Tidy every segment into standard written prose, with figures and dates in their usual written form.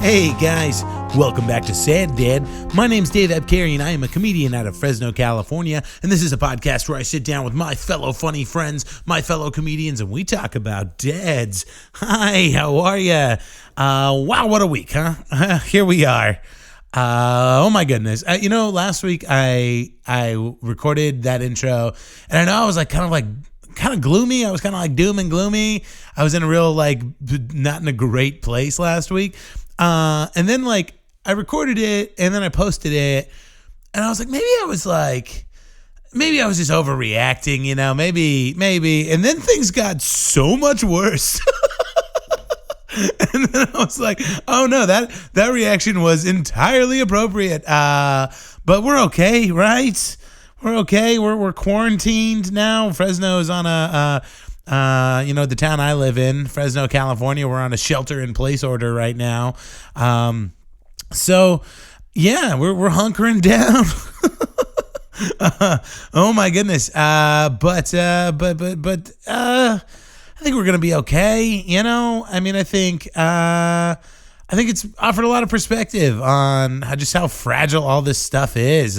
Hey guys, welcome back to Sad Dad. My name's Dave Apkarian. I am a comedian out of Fresno, California, and this is a podcast where I sit down with my fellow funny friends, my fellow comedians, and we talk about dads. Hi, how are ya? Wow, what a week, huh? Here we are. Oh my goodness. Last week I recorded that intro, and I know I was kind of gloomy. I was kind of like doom and gloomy. I was in a real not in a great place last week. And then I recorded it and then I posted it and I was like, maybe I was just overreacting, maybe. And then things got so much worse. And then I was like, oh no, that reaction was entirely appropriate. But we're okay, right? We're okay. We're quarantined now. Fresno is on the town I live in, Fresno, California. We're on a shelter-in-place order right now. So yeah, we're hunkering down. Oh my goodness. But I think we're gonna be okay. I think it's offered a lot of perspective on how fragile all this stuff is.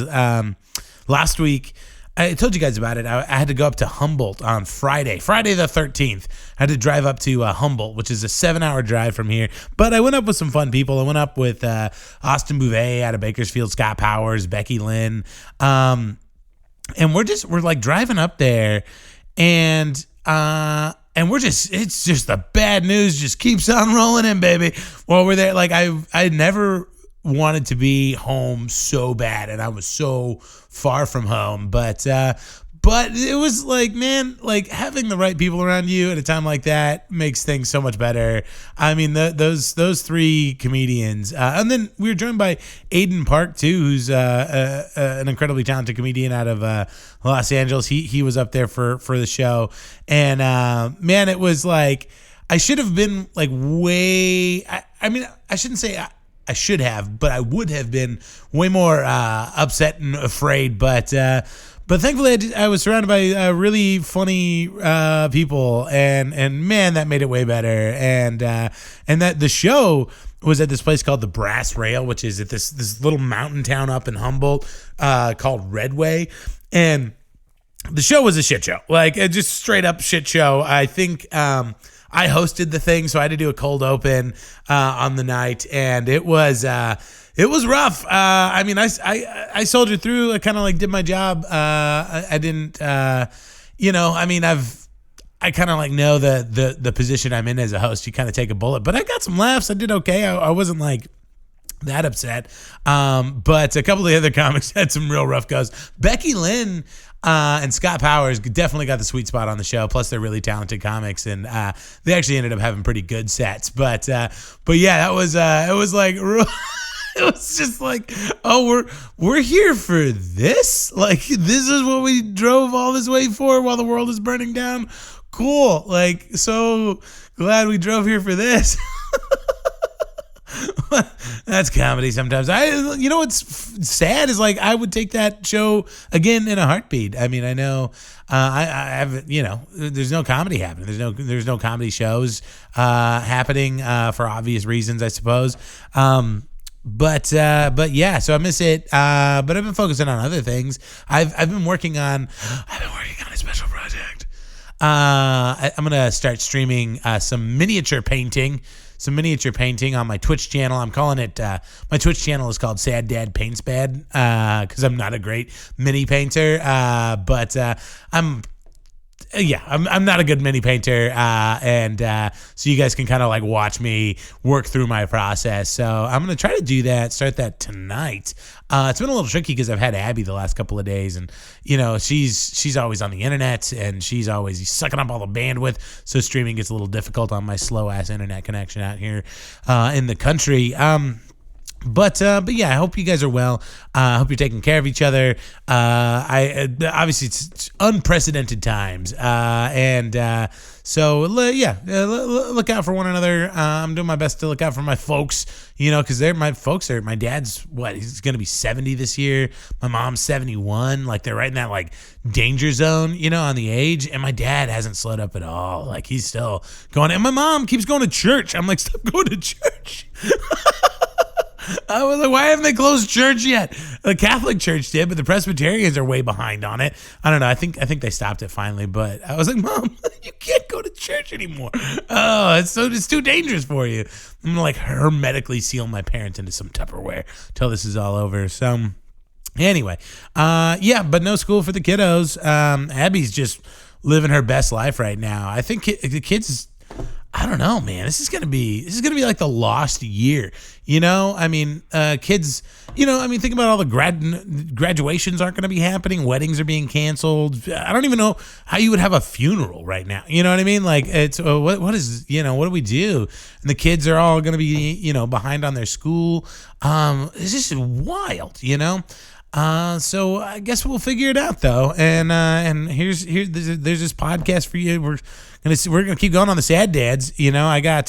Last week, I told you guys about it. I had to go up to Humboldt on Friday the 13th. I had to drive up to Humboldt, which is a 7-hour drive from here. But I went up with some fun people. I went up with Austin Bouvet out of Bakersfield, Scott Powers, Becky Lynn. And we're driving up there and it's just the bad news just keeps on rolling in, baby. While we're there, I never wanted to be home so bad, and I was so far from home, but it was having the right people around you at a time like that makes things so much better. I mean, those three comedians, and then we were joined by Aiden Park too, who's an incredibly talented comedian out of Los Angeles. He was up there for the show, and man, it was I should have been I shouldn't say I should have, but I would have been way more upset and afraid. But thankfully, I was surrounded by really funny people, and man, that made it way better. And that the show was at this place called the Brass Rail, which is at this little mountain town up in Humboldt called Redway, and the show was a shit show, just straight up shit show. I think. I hosted the thing, so I had to do a cold open on the night, and it was rough. I soldiered through. I kind of did my job. I didn't, I kind of know the position I'm in as a host. You kind of take a bullet, but I got some laughs. I did okay. I wasn't that upset. But a couple of the other comics had some real rough goes. Becky Lynn and Scott Powers definitely got the sweet spot on the show. Plus, they're really talented comics, and they actually ended up having pretty good sets. But yeah, that was it was it was just oh, we're here for this. This is what we drove all this way for while the world is burning down. Cool. So glad we drove here for this. That's comedy sometimes. What's sad is I would take that show again in a heartbeat. I mean, I know I have, there's no comedy happening. There's no comedy shows happening for obvious reasons, I suppose. But yeah, so I miss it. But I've been focusing on other things. I've been working on a special project. I'm gonna start streaming some miniature painting on my Twitch channel. I'm calling it, my Twitch channel is called Sad Dad Paints Bad, because I'm not a great mini painter, but I'm not a good mini painter, and so you guys can kind of watch me work through my process. So I'm going to try to do that, start that tonight. It's been a little tricky because I've had Abby the last couple of days, and she's always on the internet, and she's always sucking up all the bandwidth, so streaming gets a little difficult on my slow ass internet connection out here in the country. But yeah, I hope you guys are well. I hope you're taking care of each other. Obviously it's unprecedented times. So look out for one another. I'm doing my best to look out for my folks, because my dad's he's going to be 70 this year. My mom's 71. They're right in that danger zone, on the age. And my dad hasn't slowed up at all. He's still going, and my mom keeps going to church. I'm like, stop going to church. I was like, why haven't they closed church yet? The Catholic Church did, but the Presbyterians are way behind on it. I don't know. I think they stopped it finally, but I was like, Mom, you can't go to church anymore. Oh, it's too dangerous for you. I'm gonna like hermetically seal my parents into some Tupperware till this is all over. So anyway, but no school for the kiddos. Abby's just living her best life right now. I think the kids, I don't know, man. This is gonna be like the lost year. You know, I mean, kids. You know, I mean, think about all the graduations aren't going to be happening. Weddings are being canceled. I don't even know how you would have a funeral right now. You know what I mean? Like, it's what do we do? And the kids are all going to be behind on their school. It's just wild. You know. So I guess we'll figure it out though. And there's this podcast for you. We're gonna keep going on the sad dads. You know, I got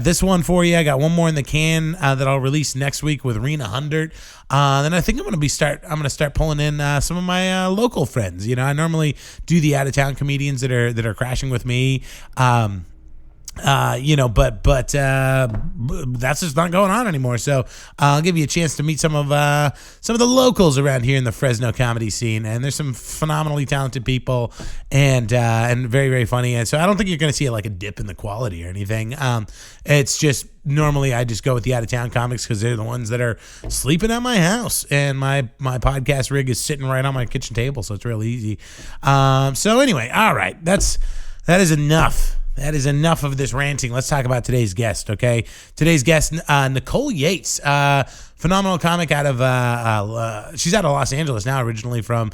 this one for you. I got one more in the can that I'll release next week with Rena Hundert. Then I think I'm gonna start pulling in some of my local friends. You know, I normally do the out of town comedians that are crashing with me. But that's just not going on anymore. So I'll give you a chance to meet some of the locals around here in the Fresno comedy scene, and there's some phenomenally talented people and very, very funny. And so I don't think you're going to see like a dip in the quality or anything. It's just normally I just go with the out of town comics because they're the ones that are sleeping at my house, and my podcast rig is sitting right on my kitchen table, so it's real easy. So anyway, all right, that is enough. That is enough of this ranting. Let's talk about today's guest, okay? Today's guest, Nicole Yates, phenomenal comic out of, she's out of Los Angeles now, originally from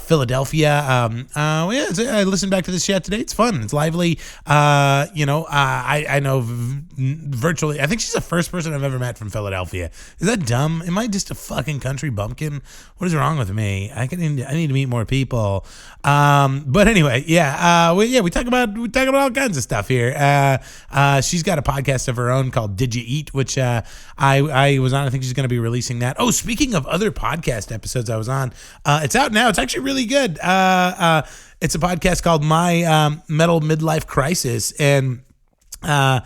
Philadelphia. I listened back to this chat today. It's fun. It's lively. I know virtually, I think she's the first person I've ever met from Philadelphia. Is that dumb? Am I just a fucking country bumpkin? What is wrong with me? I need to meet more people. But anyway, we talk about all kinds of stuff here. She's got a podcast of her own called Did You Eat, which I was on. I think she's going to be releasing that. Oh, speaking of other podcast episodes I was on, it's out now. It's actually really good. It's a podcast called My Metal Midlife Crisis, and I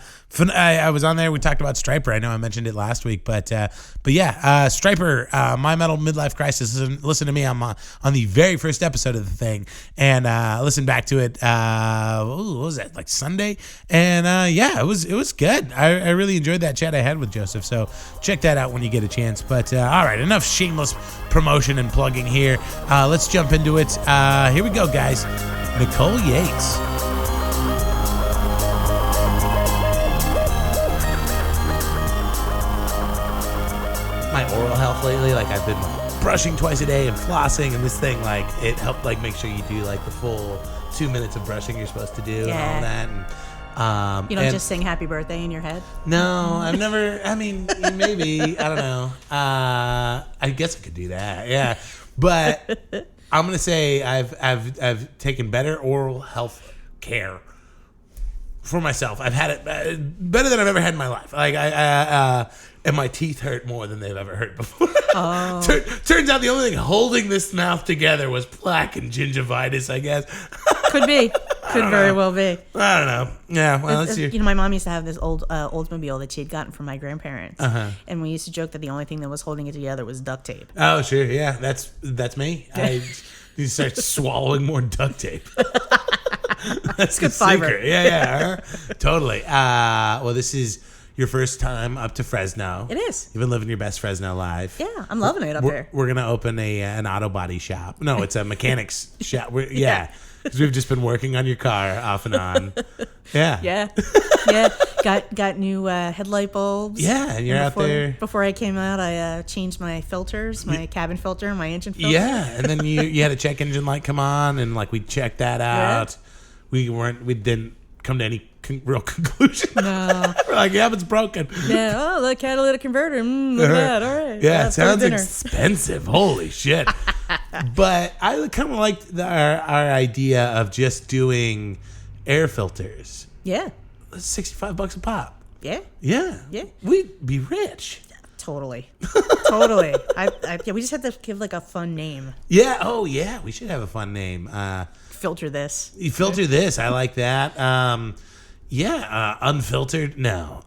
was on there. We talked about Striper. I know I mentioned it last week, but Striper, My Metal Midlife Crisis. Listen to me on the very first episode of the thing, and listen back to it. What was that, like Sunday? And it was good. I really enjoyed that chat I had with Joseph. So check that out when you get a chance. But all right, enough shameless promotion and plugging here. Let's jump into it. Here we go, guys. Nicole Yates. My oral health lately, like I've been like brushing twice a day and flossing, and this thing, like, it helped like make sure you do like the full 2 minutes of brushing you're supposed to do and all that. And you don't just sing happy birthday in your head? No, I've never. I mean, maybe, I don't know. I guess I could do that, yeah. But I'm gonna say I've taken better oral health care for myself. I've had it better than I've ever had in my life. Like and my teeth hurt more than they've ever hurt before. Oh. Turns out the only thing holding this mouth together was plaque and gingivitis, I guess. Could be. Could very well be. I don't know. Yeah, well, let's see. My mom used to have this old Oldsmobile that she had gotten from my grandparents. Uh-huh. And we used to joke that the only thing that was holding it together was duct tape. Oh, sure. Yeah, that's me. I need to start swallowing more duct tape. That's the secret. Yeah. Totally. Well, this is your first time up to Fresno. It is. You've been living your best Fresno life. Yeah, I'm loving it up there. We're going to open an auto body shop. No, it's a mechanics shop. Because we've just been working on your car off and on. Yeah. Got new headlight bulbs. Yeah, and you're out there. Before I came out, I changed my filters, my cabin filter, my engine filter. Yeah, and then you had a check engine light come on, and like we checked that out. Yeah. We didn't come to any real conclusion. No. We're like, it's broken. Yeah, the catalytic converter. Look at that. All right. Yeah, it sounds expensive. Holy shit. But I kind of liked our idea of just doing air filters. Yeah. $65 a pop. Yeah. Yeah. Yeah. We'd be rich. Totally. Totally. We just have to give like a fun name. Yeah. Oh, yeah. We should have a fun name. Filter this. You filter this. I like that. Unfiltered. No.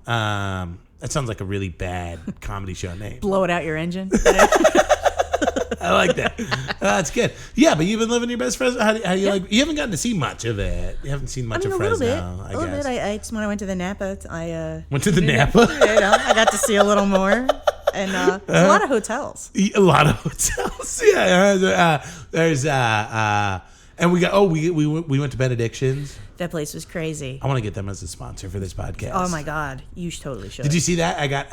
That sounds like a really bad comedy show name. Blow it out your engine. I like that. That's good. Yeah, but you've been living your best friends. How you like? You haven't gotten to see much of it. You haven't seen much of Fresno. A little bit. I when I went to the Napa, I went to the Napa. I got to see a little more, and a lot of hotels. A lot of hotels. Yeah. There's and we went to Benediction's. That place was crazy. I want to get them as a sponsor for this podcast. Oh my God, you totally should. Did you see that? I got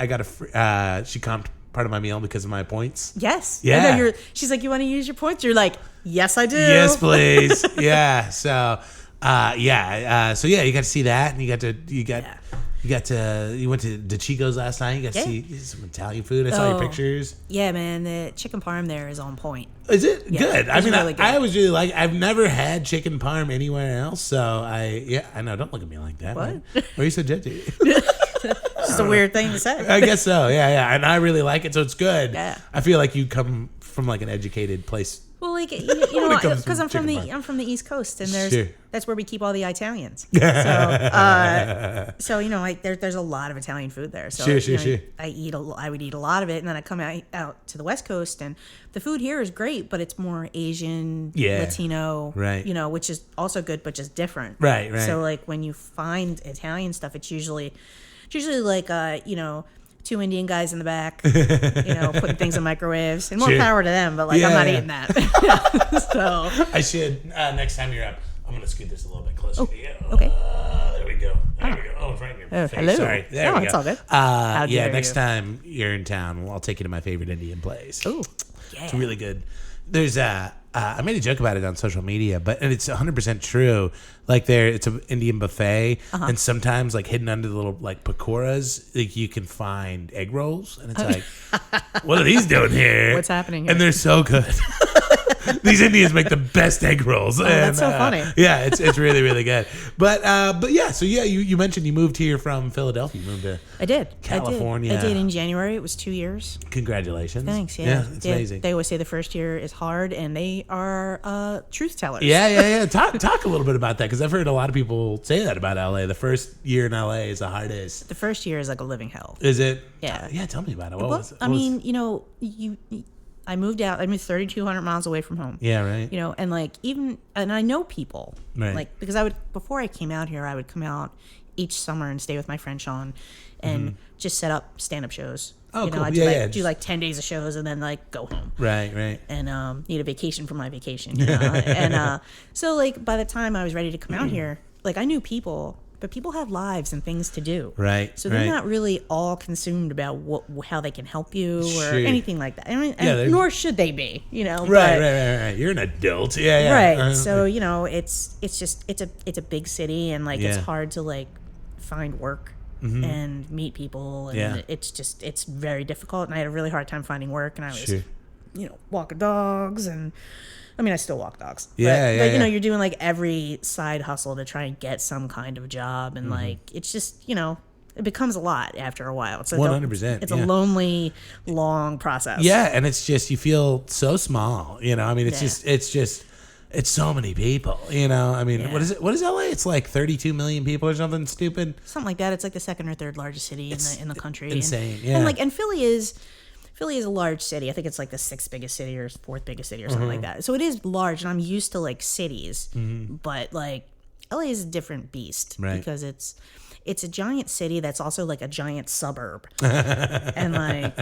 she comped part of my meal because of my points. Yes. Yeah. She's like, you want to use your points? You're like, yes, I do. Yes, please. Yeah. So, so you got to see that, and you went to De Chico's last night. You got to see some Italian food. I saw your pictures. Yeah, man. The chicken parm there is on point. Is it good? I mean, really good. I always really like. I've never had chicken parm anywhere else, so I know. Don't look at me like that. What? Man. Why are you so judgy? It's just a weird thing to say. I guess so. Yeah, and I really like it, so it's good. Yeah. I feel like you come from like an educated place. Well, like you know, because I'm from the East Coast, and that's where we keep all the Italians. So you know, there's a lot of Italian food there. So sure. I would eat a lot of it, and then I come out to the West Coast, and the food here is great, but it's more Asian, Latino, right? You know, which is also good, but just different, right. So like when you find Italian stuff, it's usually like two Indian guys in the back, putting things in microwaves, and more power to them. But like, I'm not eating that. So I should next time you're up. I'm gonna scoot this a little bit closer to you. Okay. There we go. Oh, it's right in your face. Hello. Sorry. There we go. It's all good. Next time you're in town, I'll take you to my favorite Indian place. Oh, yeah. It's really good. There's I made a joke about it on social media, and it's 100% true. Like it's an Indian buffet, and sometimes like hidden under the little like pakoras, like you can find egg rolls, and it's like, what are these doing here? What's happening here? And they're so good. These Indians make the best egg rolls. That's so funny. Yeah, it's really, really good. But yeah, so yeah, you mentioned you moved here from Philadelphia. You moved to California. I did in January. It was 2 years. Congratulations. Thanks. Yeah, it's amazing. They always say the first year is hard, and they are truth tellers. Yeah. Talk a little bit about that, because I've heard a lot of people say that about LA. The first year in LA is the hardest. The first year is like a living hell. Is it? Yeah. Yeah. Tell me about it. I moved out. I moved 3,200 miles away from home. Yeah, right. And I know people. Right. Like, because before I came out here, I would come out each summer and stay with my friend Sean and just set up stand-up shows. Oh, cool. I'd do like 10 days of shows and then like go home. Right. And need a vacation from my vacation. And so like by the time I was ready to come out here, like I knew people. But people have lives and things to do. Right. So they're not really all consumed about how they can help you or anything like that. I mean, nor should they be, Right. You're an adult. Yeah. Right. So, it's a big city, and like it's hard to like find work and meet people, and it's very difficult, and I had a really hard time finding work, and I was walking dogs, and I mean, I still walk dogs. But you're doing like every side hustle to try and get some kind of job, and like it's just it becomes a lot after a while. It's 100%. It's a lonely, long process. Yeah, and it's just you feel so small. I mean, it's so many people. I mean, what is it? What is LA? It's like 32 million people or something stupid. Something like that. It's like the second or third largest city in the country. Insane. And Philly is a large city. I think it's like the sixth biggest city or fourth biggest city or something like that. So it is large, and I'm used to like cities, but like LA is a different beast because it's a giant city that's also like a giant suburb, and like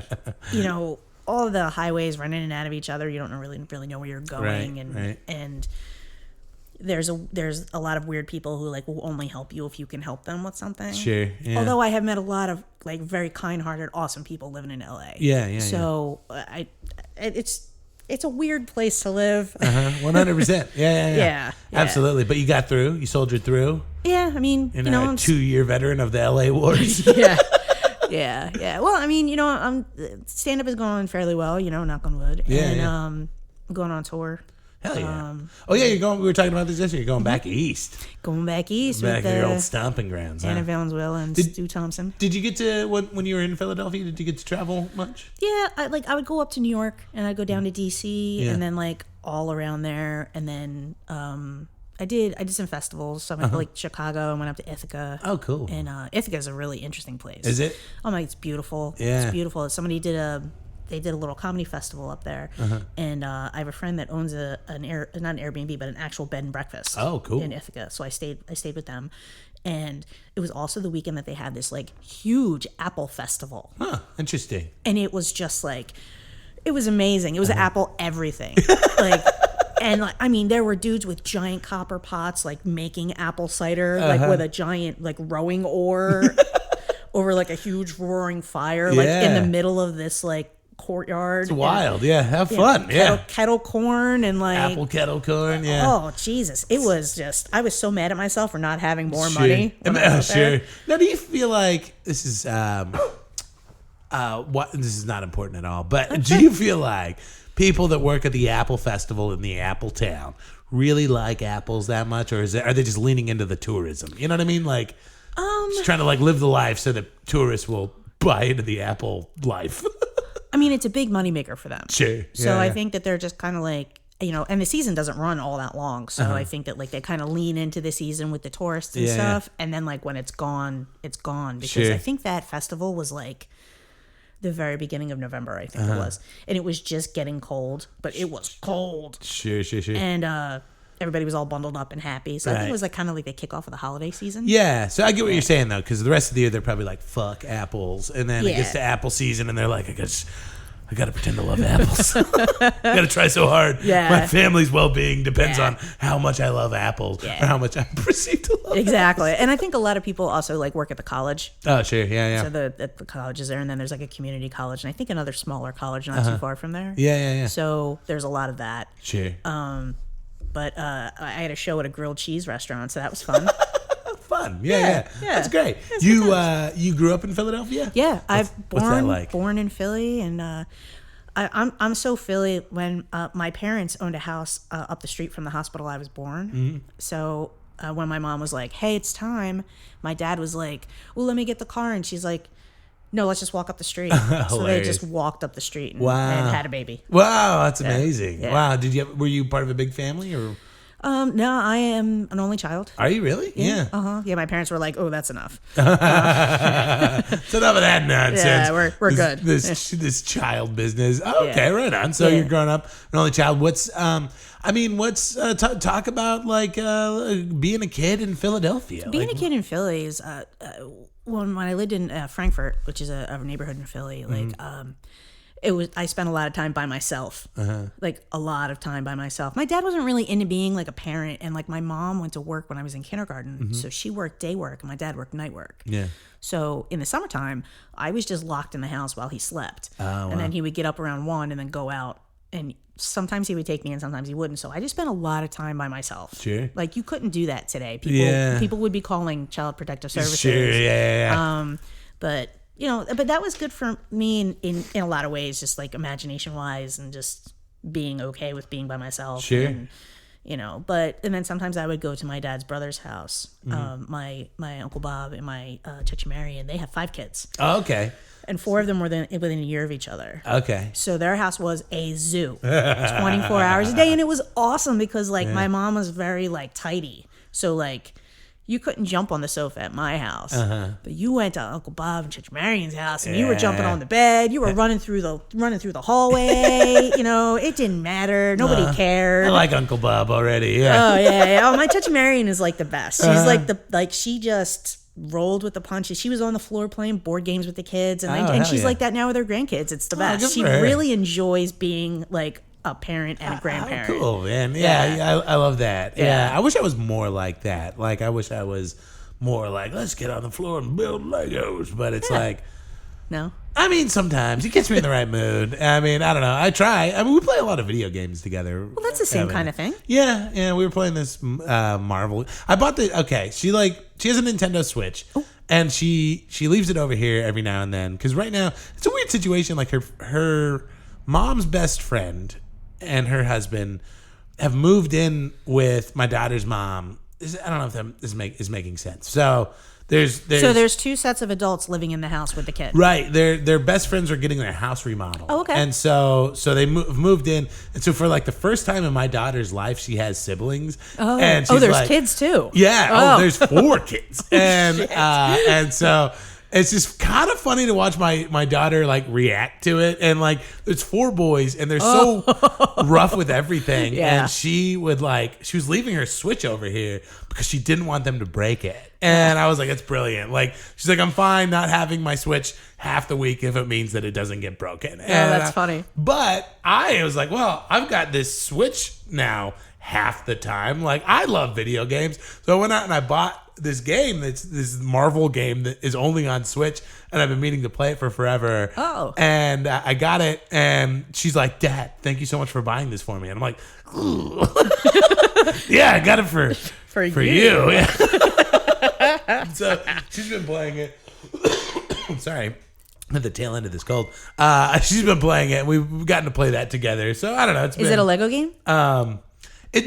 all the highways run in and out of each other. You don't really know where you're going, and there's a lot of weird people who like will only help you if you can help them with something. Sure. Yeah. Although I have met a lot of like very kind-hearted, awesome people living in LA. Yeah. So it's a weird place to live. 100%. Yeah. Absolutely. But you got through. You soldiered through. Yeah. I mean, I'm a 2-year veteran of the LA wars. Yeah. Well, I mean, stand-up is going fairly well. Knock on wood. And I'm going on tour. Hell yeah. You're going. We were talking about this yesterday. You're going back east. Going back east. Back to your old stomping grounds. Anna Valenzuela and Stu Thompson. Did you get to, when you were in Philadelphia, did you get to travel much? Yeah. I would go up to New York, and I'd go down to D.C. and then like all around there. And then I did some festivals. So I went to like Chicago and went up to Ithaca. Oh, cool. And Ithaca is a really interesting place. Is it? Oh my, it's beautiful. Yeah. It's beautiful. Somebody did a little comedy festival up there, and I have a friend that owns not an Airbnb, but an actual bed and breakfast. Oh, cool. In Ithaca, so I stayed with them, and it was also the weekend that they had this like huge apple festival. Huh, interesting. And it was just like, it was amazing. It was apple everything, like. And like, I mean, there were dudes with giant copper pots, like making apple cider, like with a giant like rowing oar over like a huge roaring fire, like in the middle of this like courtyard. It's wild. Yeah, have fun. Kettle corn and like apple kettle corn. Yeah. Oh Jesus! It was just, I was so mad at myself for not having more money. Sure. Now, do you feel like this is what? This is not important at all. But do you feel like people that work at the Apple Festival in the Apple Town really like apples that much, or are they just leaning into the tourism? You know what I mean? Like, just trying to like live the life so that tourists will buy into the Apple life. I mean, it's a big moneymaker for them. Sure. So I think that they're just kind of like, you know, and the season doesn't run all that long. So I think that like they kind of lean into the season with the tourists and stuff. And then like when it's gone, it's gone. Because I think that festival was like the very beginning of November, I think it was. And it was just getting cold, but it was cold. Sure. And everybody was all bundled up and happy. So I think it was like kind of like they kick off of the holiday season. Yeah. So I get what you're saying, though, because the rest of the year they're probably like, fuck apples. And then it gets to apple season and they're like, I got to pretend to love apples. I got to try so hard. Yeah. My family's well-being depends on how much I love apples or how much I perceive to love Exactly. And I think a lot of people also like work at the college. Oh, sure. Yeah. So the college is there, and then there's like a community college, and I think another smaller college not too far from there. Yeah. So there's a lot of that. Sure. But I had a show at a grilled cheese restaurant, so that was fun. Fun. Yeah. That's great. You grew up in Philadelphia? Yeah, what's that like? Born in Philly, and I'm so Philly. When my parents owned a house up the street from the hospital I was born, so when my mom was like, "Hey, it's time," my dad was like, "Well, let me get the car," and she's like, "No, let's just walk up the street." So they just walked up the street and had a baby. Wow, that's amazing. Yeah. Wow, were you part of a big family or? No, I am an only child. Are you really? Yeah. Yeah, my parents were like, "Oh, that's enough." So enough of that nonsense. Yeah, we're good. This child business. Oh, okay, right on. So you're growing up an only child. What's talk about like being a kid in Philadelphia. Being a kid in Philly is when I lived in Frankfurt, which is a neighborhood in Philly, like I spent a lot of time by myself, like a lot of time by myself. My dad wasn't really into being like a parent, and like my mom went to work when I was in kindergarten, so she worked day work and my dad worked night work. Yeah. So in the summertime, I was just locked in the house while he slept, and then he would get up around 1 and then go out, and sometimes he would take me and sometimes he wouldn't. So I just spent a lot of time by myself. Sure. Like you couldn't do that today. People would be calling Child Protective Services. Sure. Yeah. But you know, but that was good for me in a lot of ways, just like imagination wise and just being okay with being by myself. Sure. And, you know, and then sometimes I would go to my dad's brother's house, my Uncle Bob and my Chachi Mary, and they have 5 kids. Oh, okay. And 4 of them were within a year of each other. Okay. So their house was a zoo, 24 hours a day, and it was awesome because like my mom was very like tidy, so like. You couldn't jump on the sofa at my house, but you went to Uncle Bob and Chachi Marion's house, and you were jumping on the bed. You were running through the hallway. You know, it didn't matter. Nobody cared. I like Uncle Bob already. Yeah. Oh yeah. Oh, my Chachi Marion is like the best. She's she just rolled with the punches. She was on the floor playing board games with the kids, and she's like that now with her grandkids. It's the best. She really enjoys being like a parent and a grandparent. Oh, cool, man. Yeah. I love that. Yeah. I wish I was more like that. Like, I wish I was more like, let's get on the floor and build Legos. But it's like... No? I mean, sometimes. It gets me in the right mood. I mean, I don't know. I try. I mean, we play a lot of video games together. Well, that's the same kind of thing. Yeah. We were playing this Marvel. I bought she has a Nintendo Switch. Oh. And she leaves it over here every now and then. Because right now, it's a weird situation. Like, her mom's best friend and her husband have moved in with my daughter's mom. I don't know if that is making sense. So So there's two sets of adults living in the house with the kid. Right. Their best friends are getting their house remodeled. Oh, okay. And so they moved in. And so for like the first time in my daughter's life, she has siblings. Oh, and she's there's like, kids too. Yeah. Oh, there's 4 kids. And so it's just kind of funny to watch my daughter like react to it. And like there's 4 boys and they're so rough with everything. Yeah. And she was leaving her Switch over here because she didn't want them to break it. And I was like, it's brilliant. Like, she's like, I'm fine not having my Switch half the week if it means that it doesn't get broken. And that's funny. But I was like, well, I've got this Switch now half the time. Like, I love video games. So I went out and I bought this game that's this Marvel game that is only on Switch. And I've been meaning to play it for forever. Oh. And I got it. And she's like, Dad, thank you so much for buying this for me. And I'm like, yeah, I got it for you. Yeah. So she's been playing it. Sorry, at the tail end of this cold. She's been playing it. We've gotten to play that together. So I don't know. Is it a Lego game?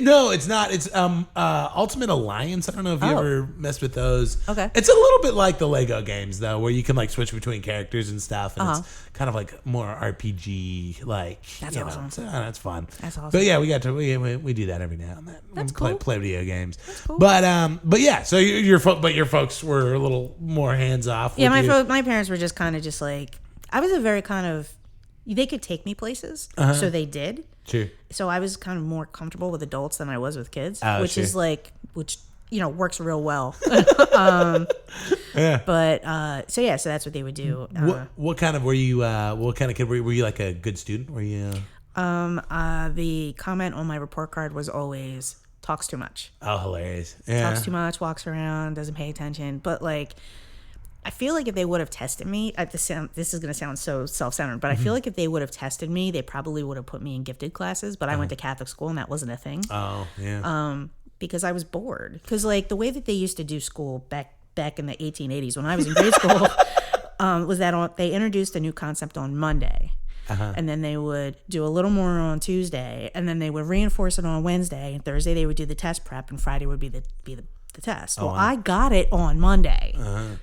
No, it's not. It's Ultimate Alliance. I don't know if you ever messed with those. Okay. It's a little bit like the Lego games though, where you can like switch between characters and stuff, and it's kind of like more RPG like. That's awesome. So, that's fun. That's awesome. But yeah, we do that every now and then. That's play, cool. Play video games. That's cool. But yeah. So your folks were a little more hands off. Yeah, my parents were just kind of just like, I was a very kind of, they could take me places, so they did. Sure. So I was kind of more comfortable with adults than I was with kids, which is like, works real well. Yeah. But so that's what they would do. What kind of kid were you? Like a good student? Were you? The comment on my report card was always talks too much. Oh, hilarious! Yeah. Talks too much, walks around, doesn't pay attention. But like, I feel like if they would have tested me, this is going to sound so self-centered, but I feel like if they would have tested me, they probably would have put me in gifted classes. But I went to Catholic school, and that wasn't a thing. Oh, yeah. Because I was bored. Because like the way that they used to do school back in the 1880s when I was in grade school was that they introduced a new concept on Monday. And then they would do a little more on Tuesday, and then they would reinforce it on Wednesday. And Thursday they would do the test prep, and Friday would be the test. Well, I got it on Monday,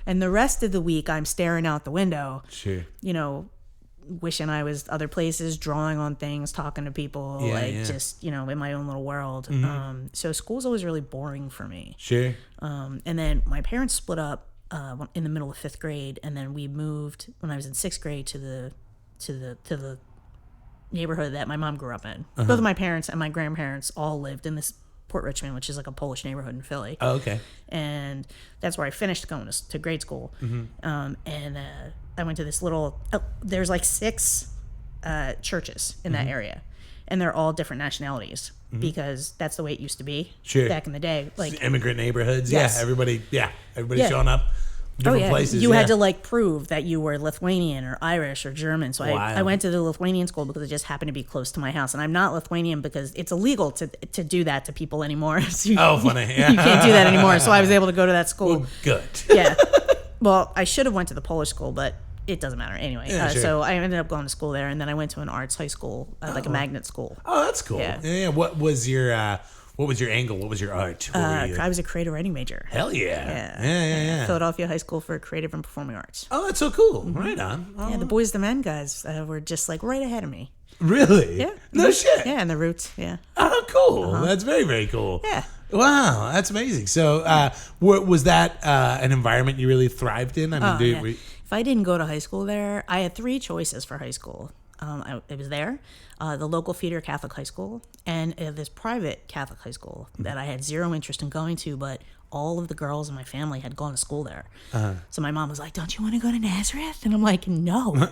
and the rest of the week I'm staring out the window. Sure. Wishing I was other places, drawing on things, talking to people, just in my own little world. So school's always really boring for me. Sure. And then my parents split up in the middle of 5th grade, and then we moved when I was in 6th grade to the neighborhood that my mom grew up in. Both of my parents and my grandparents all lived in this Port Richmond, which is like a Polish neighborhood in Philly. Oh, okay. And that's where I finished going to grade school. And I went to this little, there's like 6 churches in that area. And they're all different nationalities because that's the way it used to be back in the day. Like immigrant neighborhoods. Yes. Yeah. Everybody showing up. Different places. You had to like prove that you were Lithuanian or Irish or German. So I went to the Lithuanian school because it just happened to be close to my house. And I'm not Lithuanian because it's illegal to do that to people anymore. So funny. Yeah. You can't do that anymore. So I was able to go to that school. Well, good. Yeah. Well, I should have went to the Polish school, but it doesn't matter anyway. Sure. So I ended up going to school there, and then I went to an arts high school, like a magnet school. Oh, that's cool. Yeah. What was your angle? What was your art? I was a creative writing major. Hell yeah. Yeah. Philadelphia High School for Creative and Performing Arts. Oh, that's so cool. Right on. Oh. Yeah, the Boys the Men guys were just like right ahead of me. Really? Yeah. No shit. Yeah, and the Roots. Yeah. Oh, cool. That's very, very cool. Yeah. Wow, that's amazing. So, was that an environment you really thrived in? I mean, if I didn't go to high school there, I had 3 choices for high school. It was there, the local feeder Catholic high school, and this private Catholic high school that I had zero interest in going to, but all of the girls in my family had gone to school there. So my mom was like, "Don't you want to go to Nazareth?" And I'm like, "No."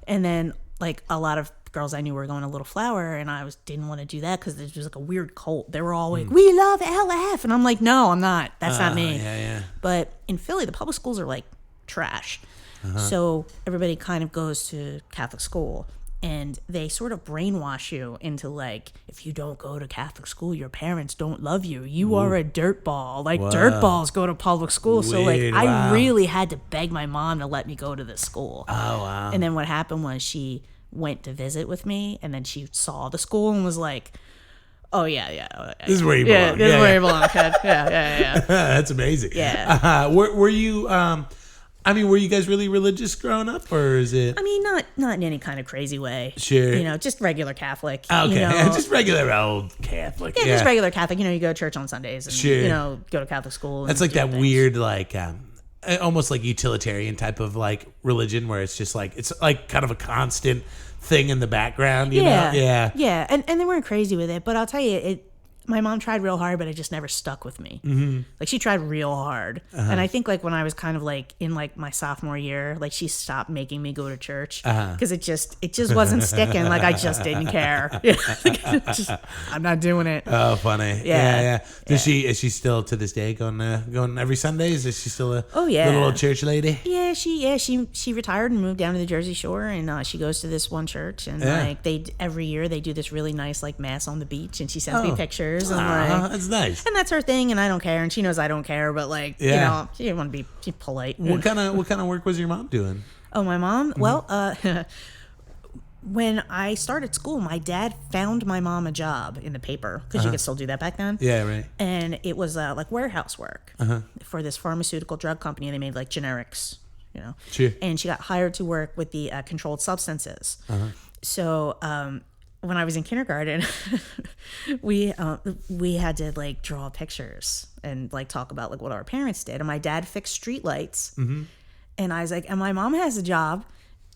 And then like a lot of girls I knew were going to Little Flower, and I didn't want to do that because there was like a weird cult. They were all like, "We love LF," and I'm like, "No, I'm not. That's not me." Yeah. But in Philly, the public schools are like trash. So everybody kind of goes to Catholic school, and they sort of brainwash you into like, if you don't go to Catholic school, your parents don't love you. You are a dirtball. Like dirtballs go to public school. So like I really had to beg my mom to let me go to this school. Oh, wow. And then what happened was she went to visit with me, and then she saw the school and was like, Oh yeah. This is where you belong. Yeah, this is where you belong, kid. Yeah. That's amazing. Yeah. Were you? Were you guys really religious growing up, or is it? I mean, not in any kind of crazy way. Sure. Just regular Catholic. Okay. Just regular old Catholic. Yeah, just regular Catholic. You go to church on Sundays and Sure. go to Catholic school. That's like that weird, like almost like utilitarian type of like religion, where it's just like it's like kind of a constant thing in the background. You know? Yeah. And they weren't crazy with it, but I'll tell you, my mom tried real hard, but it just never stuck with me. Mm-hmm. Like she tried real hard, and I think like when I was kind of like in like my sophomore year, like she stopped making me go to church because it just wasn't sticking. Like I just didn't care. I'm not doing it. Oh, funny. Yeah. Is she still to this day going every Sundays? Is she still a little old church lady? Yeah, she retired and moved down to the Jersey Shore, and she goes to this one church, and like every year they do this really nice like mass on the beach, and she sends me pictures. And that's nice. And that's her thing, and I don't care, and she knows I don't care, but like she didn't want to be polite. What kind of work was your mom doing? Oh, my mom? Mm-hmm. Well, when I started school, my dad found my mom a job in the paper because you could still do that back then. Yeah, right. And it was like warehouse work for this pharmaceutical drug company. They made like generics, Sure. And she got hired to work with the controlled substances. So when I was in kindergarten, we had to like draw pictures and like talk about like what our parents did. And my dad fixed street lights. Mm-hmm. And I was like, and my mom has a job.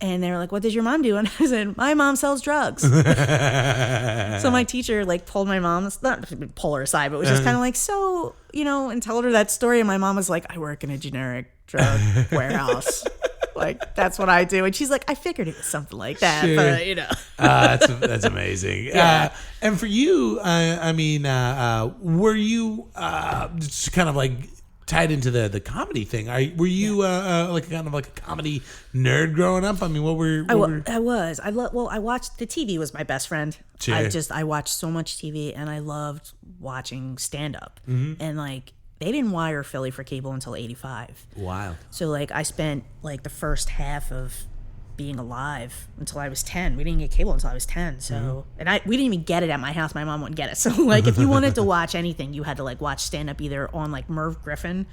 And they were like, what does your mom do? And I said, my mom sells drugs. So my teacher like pulled my mom, not pull her aside, but was just kind of like, so, and told her that story. And my mom was like, I work in a generic drug warehouse. Like, that's what I do. And she's like, I figured it was something like that, sure. But that's amazing. Yeah. And for you, were you just kind of like tied into the comedy thing? Were you like kind of like a comedy nerd growing up? I mean, I was. I watched, the TV was my best friend. Sure. I watched so much TV, and I loved watching stand-up. Mm-hmm. And like, they didn't wire Philly for cable until 85. Wow. So like I spent like the first half of being alive until I was 10. We didn't get cable until I was 10. So and we didn't even get it at my house. My mom wouldn't get it. So like if you wanted to watch anything, you had to like watch stand up either on like Merv Griffin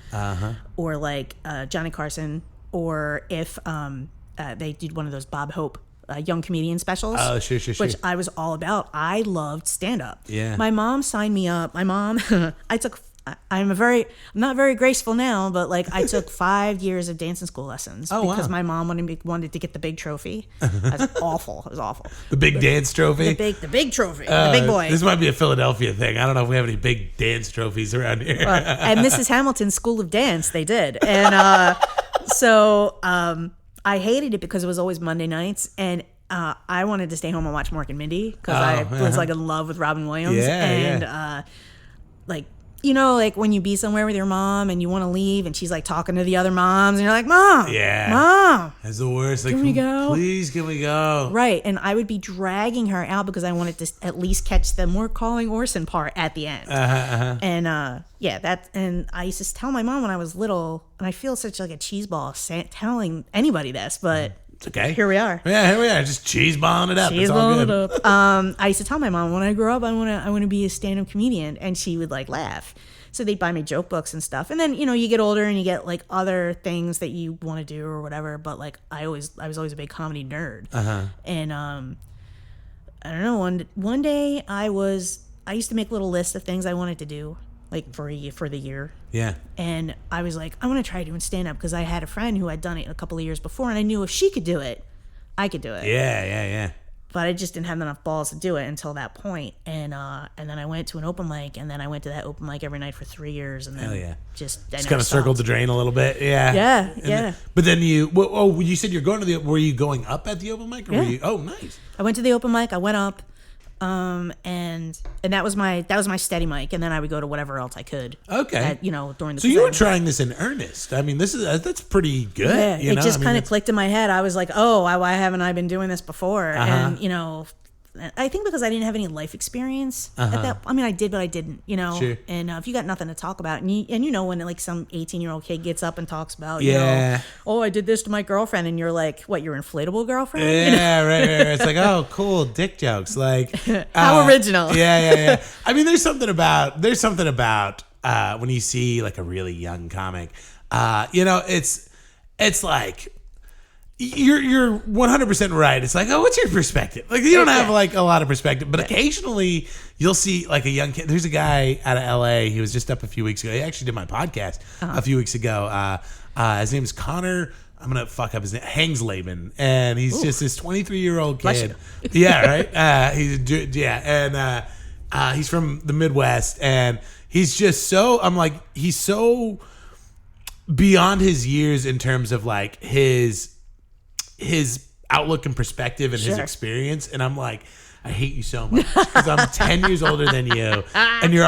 or like Johnny Carson, or if they did one of those Bob Hope young comedian specials. Oh, sure. Which I was all about. I loved stand up. Yeah. My mom signed me up. My mom I'm not very graceful now, but like I took 5 years of dancing school lessons because my mom wanted to get the big trophy. It was awful. It was awful. The big dance trophy? The big trophy. The big boy. This might be a Philadelphia thing. I don't know if we have any big dance trophies around here. Well, at Mrs. Hamilton's School of Dance, they did. And so I hated it because it was always Monday nights, and I wanted to stay home and watch Mork and Mindy because I was like in love with Robin Williams. Like, like when you be somewhere with your mom and you want to leave and she's like talking to the other moms and you're like, Mom, that's the worst. Like, can we go? Please, can we go? Right. And I would be dragging her out because I wanted to at least catch the "We're calling Orson" part at the end. And and I used to tell my mom when I was little, and I feel such like a cheeseball telling anybody this, but it's okay. Here we are. Yeah, here we are. Just cheeseballing it up. It's all good. I used to tell my mom, when I grow up, I want to be a stand-up comedian, and she would like laugh. So they'd buy me joke books and stuff. And then, you get older and you get like other things that you want to do or whatever. But like I was always a big comedy nerd. And I don't know. One day I used to make little lists of things I wanted to do, like for the year. Yeah. And I was like, I want to try doing stand up because I had a friend who had done it a couple of years before, and I knew if she could do it, I could do it. Yeah. But I just didn't have enough balls to do it until that point. And then I went to an open mic, and then I went to that open mic every night for 3 years, and then just kind of circled the drain a little bit. Yeah. Yeah. But then you said you're going to were you going up at the open mic? Or were you, nice. I went to the open mic. I went up. And that was my steady mic, and then I would go to whatever else I could. Okay. During the. So you were trying this in earnest. I mean, that's pretty good. Yeah, it just kind of clicked in my head. I was like, why haven't I been doing this before? And I think because I didn't have any life experience at that. I mean, I did, but I didn't. Sure. And if you got nothing to talk about, and you know when like some 18-year-old kid gets up and talks about, you know, oh, I did this to my girlfriend, and you're like, what, your inflatable girlfriend? Yeah, right. It's like, oh, cool, dick jokes. Like, how original. Yeah. I mean, there's something about when you see like a really young comic, it's like. You're 100% right. It's like, oh, what's your perspective? Like, you don't have like a lot of perspective, but occasionally you'll see like a young kid. There's a guy out of LA. He was just up a few weeks ago. He actually did my podcast a few weeks ago. His name is Connor. I'm gonna fuck up his name. Hangsleben, and he's just this 23-year-old kid. Yeah, right. He's from the Midwest, and he's just so. I'm like, he's so beyond his years in terms of like his outlook and perspective and his experience, and I'm like, I hate you so much because I'm 10 years older than you, and you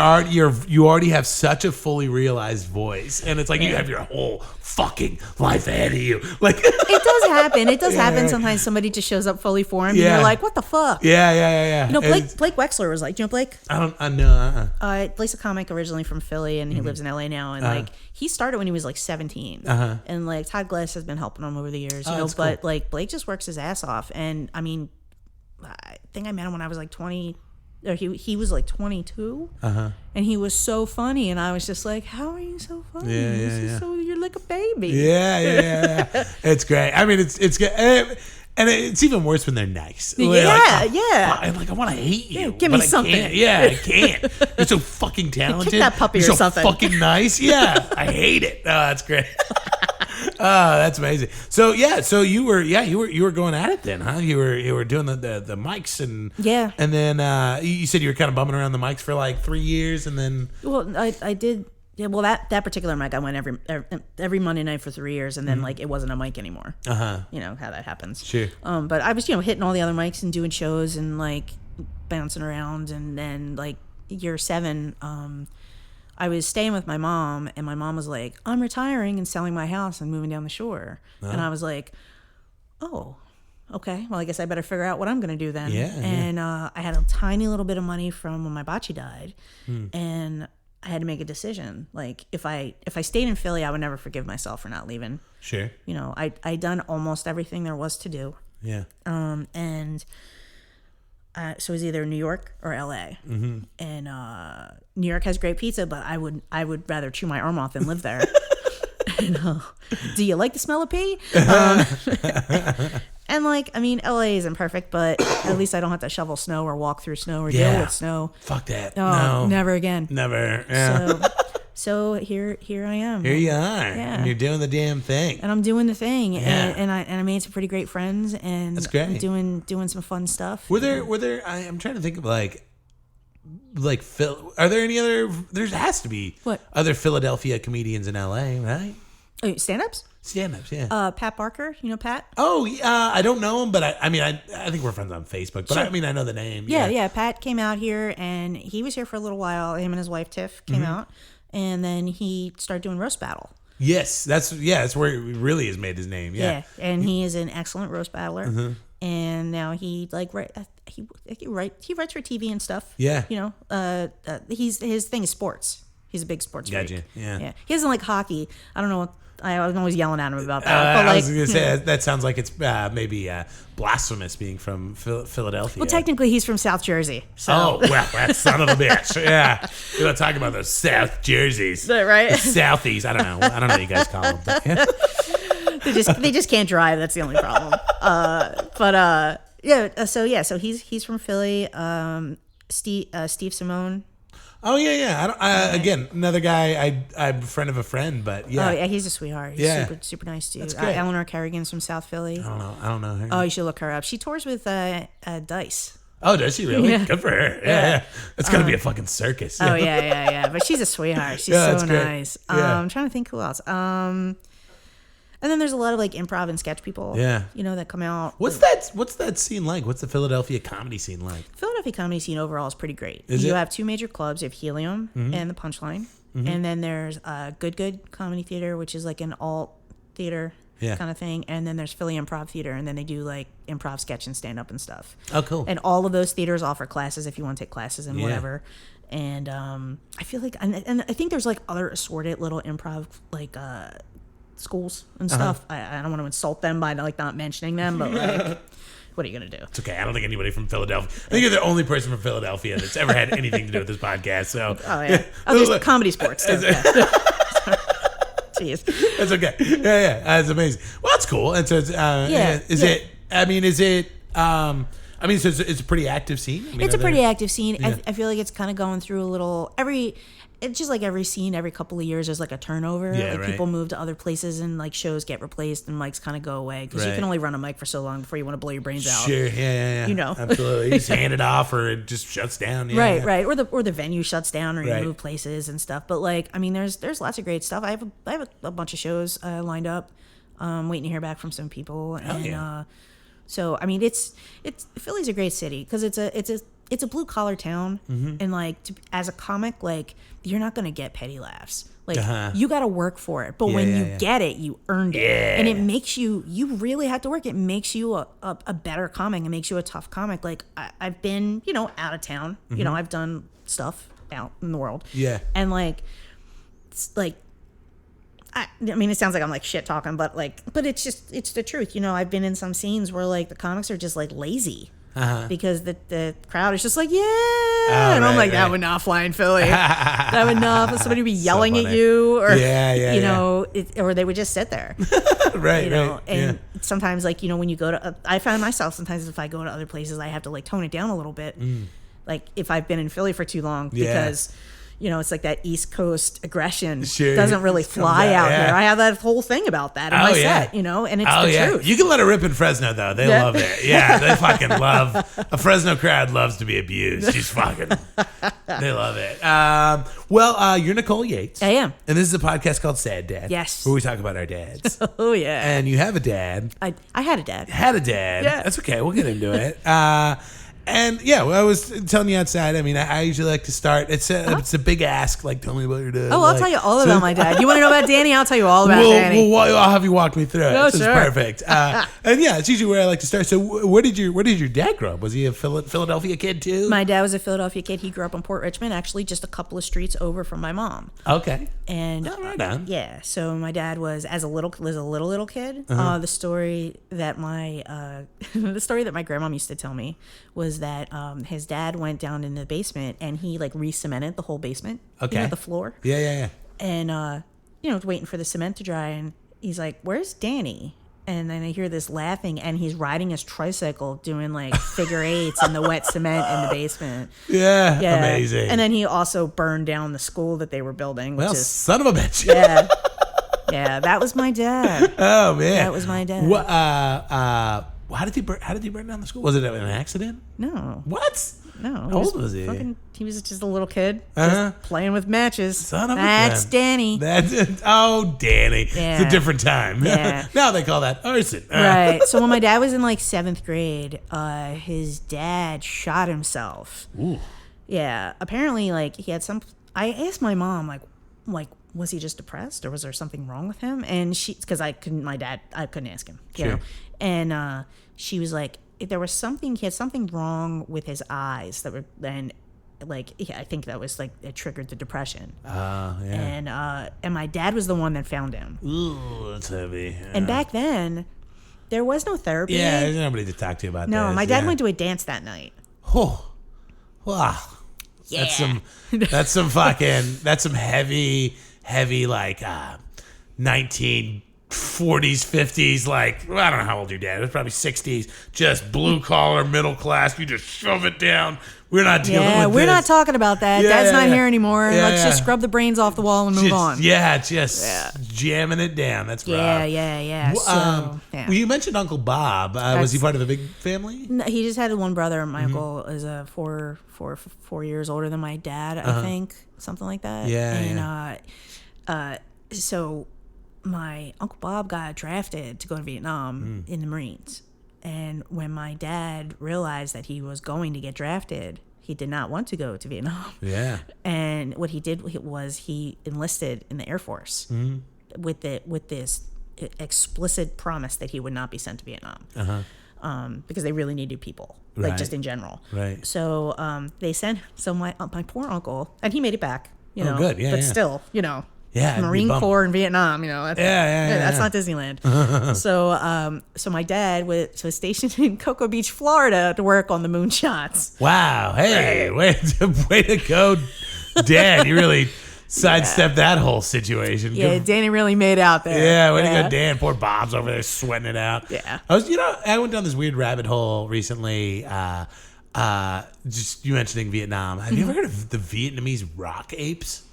already have such a fully realized voice, and it's like you have your whole fucking life ahead of you. Like it does happen. It does happen sometimes. Somebody just shows up fully formed, and you're like, what the fuck? Yeah. You know, Blake Wexler was like, do you know Blake? I know. Blake's a comic originally from Philly, and he lives in LA now, and like he started when he was like 17, and like Todd Glass has been helping him over the years, but cool. Like Blake just works his ass off, and I mean, I think I met him when I was like 20, or he was like 22, and he was so funny, and I was just like, how are you so funny? So you're like a baby. Yeah. It's great. I mean, it's good. And it's even worse when they're nice. Yeah. Like, I want to hate you. Give me something. I can't. You're so fucking talented. Kick that puppy You're or something. So fucking nice. Yeah, I hate it. Oh, that's great. Oh, that's amazing. So you were going at it then, huh? You were doing the mics and then you said you were kind of bumming around the mics for like 3 years, and then I did. Yeah, well, that particular mic I went every Monday night for 3 years, and then like it wasn't a mic anymore. You know how that happens. Sure. But I was hitting all the other mics and doing shows and like bouncing around, and then like year 7, I was staying with my mom, and my mom was like, I'm retiring and selling my house and moving down the shore, and I was like, oh. Okay, well, I guess I better figure out what I'm going to do then. And I had a tiny little bit of money from when my bocce died, and I had to make a decision. Like, if I stayed in Philly, I would never forgive myself for not leaving. Sure. You know, I'd done almost everything there was to do. Yeah. And so it was either New York or LA. And New York has great pizza, but I would rather chew my arm off than live there. Do you like the smell of pee? And like, I mean, LA isn't perfect, but at least I don't have to shovel snow or walk through snow or deal with snow. Fuck that. Oh, no. Never again. Never. Yeah. So here I am. Here you are. Yeah. And you're doing the damn thing. And I'm doing the thing. Yeah. And I made some pretty great friends, and that's great. Doing some fun stuff. Were there I'm trying to think of like Phil, are there any other, there has to be other Philadelphia comedians in LA, right? Oh, stand-ups? Stand-ups, yeah. Pat Barker, you know Pat? Oh, I don't know him, but I think we're friends on Facebook. But sure. I know the name. Yeah. Pat came out here, and he was here for a little while. Him and his wife Tiff came out, and then he started doing roast battle. Yes, that's where he really has made his name. Yeah, and he is an excellent roast battler. And now he writes for TV and stuff. Yeah, you know, his thing is sports. He's a big sports freak. Gotcha. Yeah. He doesn't like hockey. I don't know. I'm always yelling at him about that. But I was going to say, that sounds like it's maybe blasphemous being from Philadelphia. Well, technically, he's from South Jersey. So. Oh, well, that son of a bitch. Yeah. We're not talking about those South Jerseys. Right? The Southies. I don't know what you guys call them. But, yeah. They just can't drive. That's the only problem. So he's from Philly. Steve Simone. Oh yeah. Again, another guy. I'm a friend of a friend, but yeah. Oh yeah, he's a sweetheart. He's super nice dude. That's great. Eleanor Kerrigan's from South Philly. I don't know her. Oh, you should look her up. She tours with Dice. Oh, does she really? Yeah. Good for her. Yeah. It's gonna be a fucking circus. Oh yeah. But she's a sweetheart. She's so nice. I'm trying to think who else. And then there's a lot of like improv and sketch people, you know, that come out. What's that scene like? What's the Philadelphia comedy scene like? Philadelphia comedy scene overall is pretty great. You have two major clubs. You have Helium and the Punchline. And then there's Good Comedy Theater, which is like an alt theater kind of thing. And then there's Philly Improv Theater, and then they do like improv sketch and stand up and stuff. Oh, cool. And all of those theaters offer classes if you want to take classes and whatever. And I feel like, and I think there's like other assorted little improv like schools and stuff. I don't want to insult them by like not mentioning them, but like, what are you gonna do? It's okay. I don't think anybody from Philadelphia. I think you're the only person from Philadelphia that's ever had anything to do with this podcast. So, there's comedy sports too. Jeez, that's okay. Yeah, that's amazing. Well, that's cool. And so, it's, it? I mean, is it? So it's a pretty active scene. I mean, it's a pretty active scene. Yeah. I feel like it's kind of going through a little it's just like every scene, every couple of years, there's like a turnover. Like people move to other places and like shows get replaced and mics kind of go away because you can only run a mic for so long before you want to blow your brains out. Sure, yeah. You know, absolutely. You just hand it off or it just shuts down. Yeah, right. Or the venue shuts down or you move places and stuff. But like, I mean, there's lots of great stuff. I have a bunch of shows lined up. Waiting to hear back from some people and. So I mean, it's Philly's a great city because it's a blue collar town, and like as a comic, like you're not gonna get petty laughs. Like you got to work for it, but when you get it, you earned it, and it makes you really have to work. It makes you a better comic. It makes you a tough comic. Like I've been out of town. You know, I've done stuff out in the world. Yeah, and like it's like. I mean, it sounds like I'm like shit talking, but it's the truth. You know, I've been in some scenes where like the comics are just like lazy because the crowd is just like, and I'm like, that would not fly in Philly. That would not. Somebody would be yelling at you, or you know, or they would just sit there. And sometimes like when you go to, I find myself sometimes if I go to other places, I have to like tone it down a little bit. Like if I've been in Philly for too long because. It's like that East Coast aggression doesn't really fly out here. I have that whole thing about that in my set, and it's the truth. You can let it rip in Fresno, though. They love it. Yeah, they fucking love. A Fresno crowd loves to be abused. She's fucking. They love it. You're Nicole Yates. I am. And this is a podcast called Sad Dad. Yes. Where we talk about our dads. Oh, yeah. And you have a dad. I had a dad. Yeah. That's okay. We'll get into it. And I was telling you outside. I mean, I usually like to start. It's a big ask. Like, tell me about your dad. Oh, I'll tell you all about my dad. You want to know about Danny? I'll tell you all about Danny. Well, I'll have you walk me through it. Oh, this is perfect. And it's usually where I like to start. So, where did your dad grow up? Was he a Philadelphia kid too? My dad was a Philadelphia kid. He grew up in Port Richmond, actually, just a couple of streets over from my mom. Okay. And right on. Yeah. So my dad was a little kid. The story that my grandmom used to tell me was that his dad went down in the basement and he like re-cemented the whole basement. Okay. The floor. Yeah. And waiting for the cement to dry, and he's like, "Where's Danny?" And then I hear this laughing, and he's riding his tricycle doing like figure eights in the wet cement in the basement. Yeah. Amazing. And then he also burned down the school that they were building. Which is, son of a bitch. Yeah. Yeah, that was my dad. Oh man, that was my dad. What? How did he burn down the school? Was it an accident? No. What? No. How old was he? He was just a little kid, just playing with matches. Son of a That's Danny. Danny. Yeah. It's a different time. Yeah. Now they call that arson. Right. So when my dad was in like 7th grade, his dad shot himself. Ooh. Yeah. Apparently, like he had some. I asked my mom, like. Was he just depressed or was there something wrong with him? And because I couldn't ask him, you know? And she was like, he had something wrong with his eyes I think that was like, it triggered the depression. Yeah. And my dad was the one that found him. Ooh, that's heavy. Yeah. And back then, there was no therapy. Yeah, there's nobody to talk to you about that. No, my dad went to a dance that night. Oh, wow. Yeah. That's some heavy like 1940s, 50s, like I don't know how old your dad was, probably 60s, just blue collar, middle class. You just shove it down. We're not dealing with this. We're not talking about that. Dad's not here anymore. Let's just scrub the brains off the wall and move on. Yeah, jamming it down. That's rough. Yeah. Well, you mentioned Uncle Bob. Was he part of a big family? No, he just had one brother. My uncle is 4 years older than my dad, I think, something like that. Yeah. And so my Uncle Bob got drafted to go to Vietnam in the Marines. And when my dad realized that he was going to get drafted, he did not want to go to Vietnam. Yeah. And what he did was he enlisted in the Air Force with this explicit promise that he would not be sent to Vietnam. Because they really needed people, like Right. just in general. Right. So they sent my poor uncle, and he made it back. You know, good. Yeah, but yeah. still, you know, Yeah, it'd be Marine bummed. Corps in Vietnam. You know, that's, that's not Disneyland. So my dad was stationed in Cocoa Beach, Florida, to work on the moonshots. Wow. Hey, way to go, Dad. You really sidestepped that whole situation. Yeah, Danny really made out there. Yeah, way to go, Dan. Poor Bob's over there sweating it out. Yeah. I went down this weird rabbit hole recently. Just you mentioning Vietnam. Have you ever heard of the Vietnamese rock apes?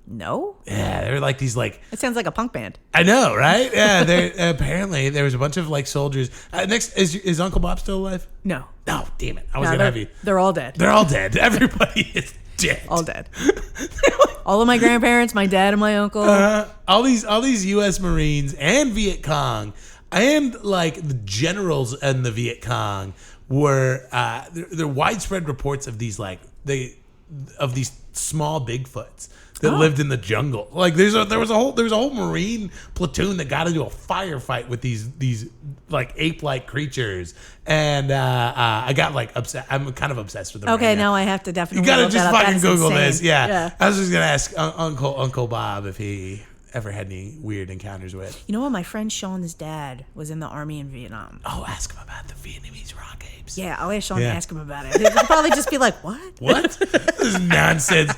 No? Yeah, they're like these like. It sounds like a punk band. I know, right? Yeah, apparently there was a bunch of like soldiers. Next, is Uncle Bob still alive? No. No, damn it! I was gonna have you. They're all dead. They're all dead. Everybody is dead. All dead. All of my grandparents, my dad and my uncle. All these U.S. Marines and Viet Cong and like the generals and the Viet Cong were there are widespread reports of these these small Bigfoots that lived in the jungle. Like there was a whole Marine platoon that got into a firefight with these like ape-like creatures, and I got like upset. I'm kind of obsessed with them. Okay, right now I have to definitely. You gotta look just that up. fucking That is Google insane. this. Yeah. I was just gonna ask Uncle Bob if he ever had any weird encounters with. You know what? My friend Sean's dad was in the army in Vietnam. Oh, ask him about the Vietnamese rock apes. Yeah, I'll ask Sean to ask him about it. He'll probably just be like, "What? What? This is nonsense.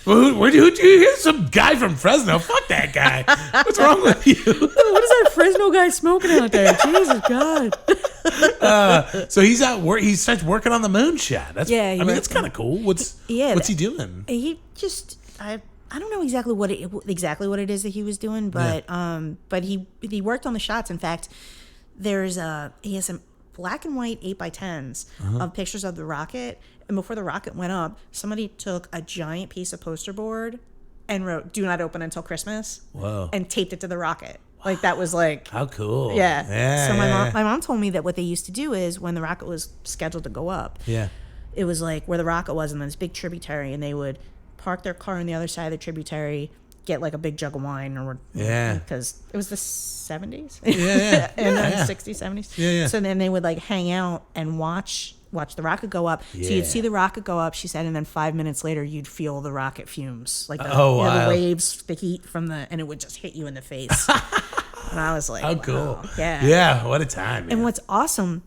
Where'd you hear some guy from Fresno? Fuck that guy. What's wrong with you? What is that Fresno guy smoking out there? Jesus God!" So he's out work. He starts working on the moonshot. That's that's kind of cool. What's he doing? He just I don't know exactly what it is that he was doing, but he worked on the shots. In fact, he has some black and white 8x10s of pictures of the rocket. And before the rocket went up, somebody took a giant piece of poster board and wrote "Do not open until Christmas." Whoa! And taped it to the rocket. Like that was like how cool. Yeah. So my mom told me that what they used to do is when the rocket was scheduled to go up. Yeah. It was like where the rocket was and then this big tributary, and they would park their car on the other side of the tributary, get like a big jug of wine because it was the 70s and 60s 70s. So then they would like hang out and watch the rocket go up. So you'd see the rocket go up, she said, and then 5 minutes later you'd feel the rocket fumes, like the waves, the heat from and it would just hit you in the face. And I was like, how wow. cool. Yeah, what a time, man. And what's awesome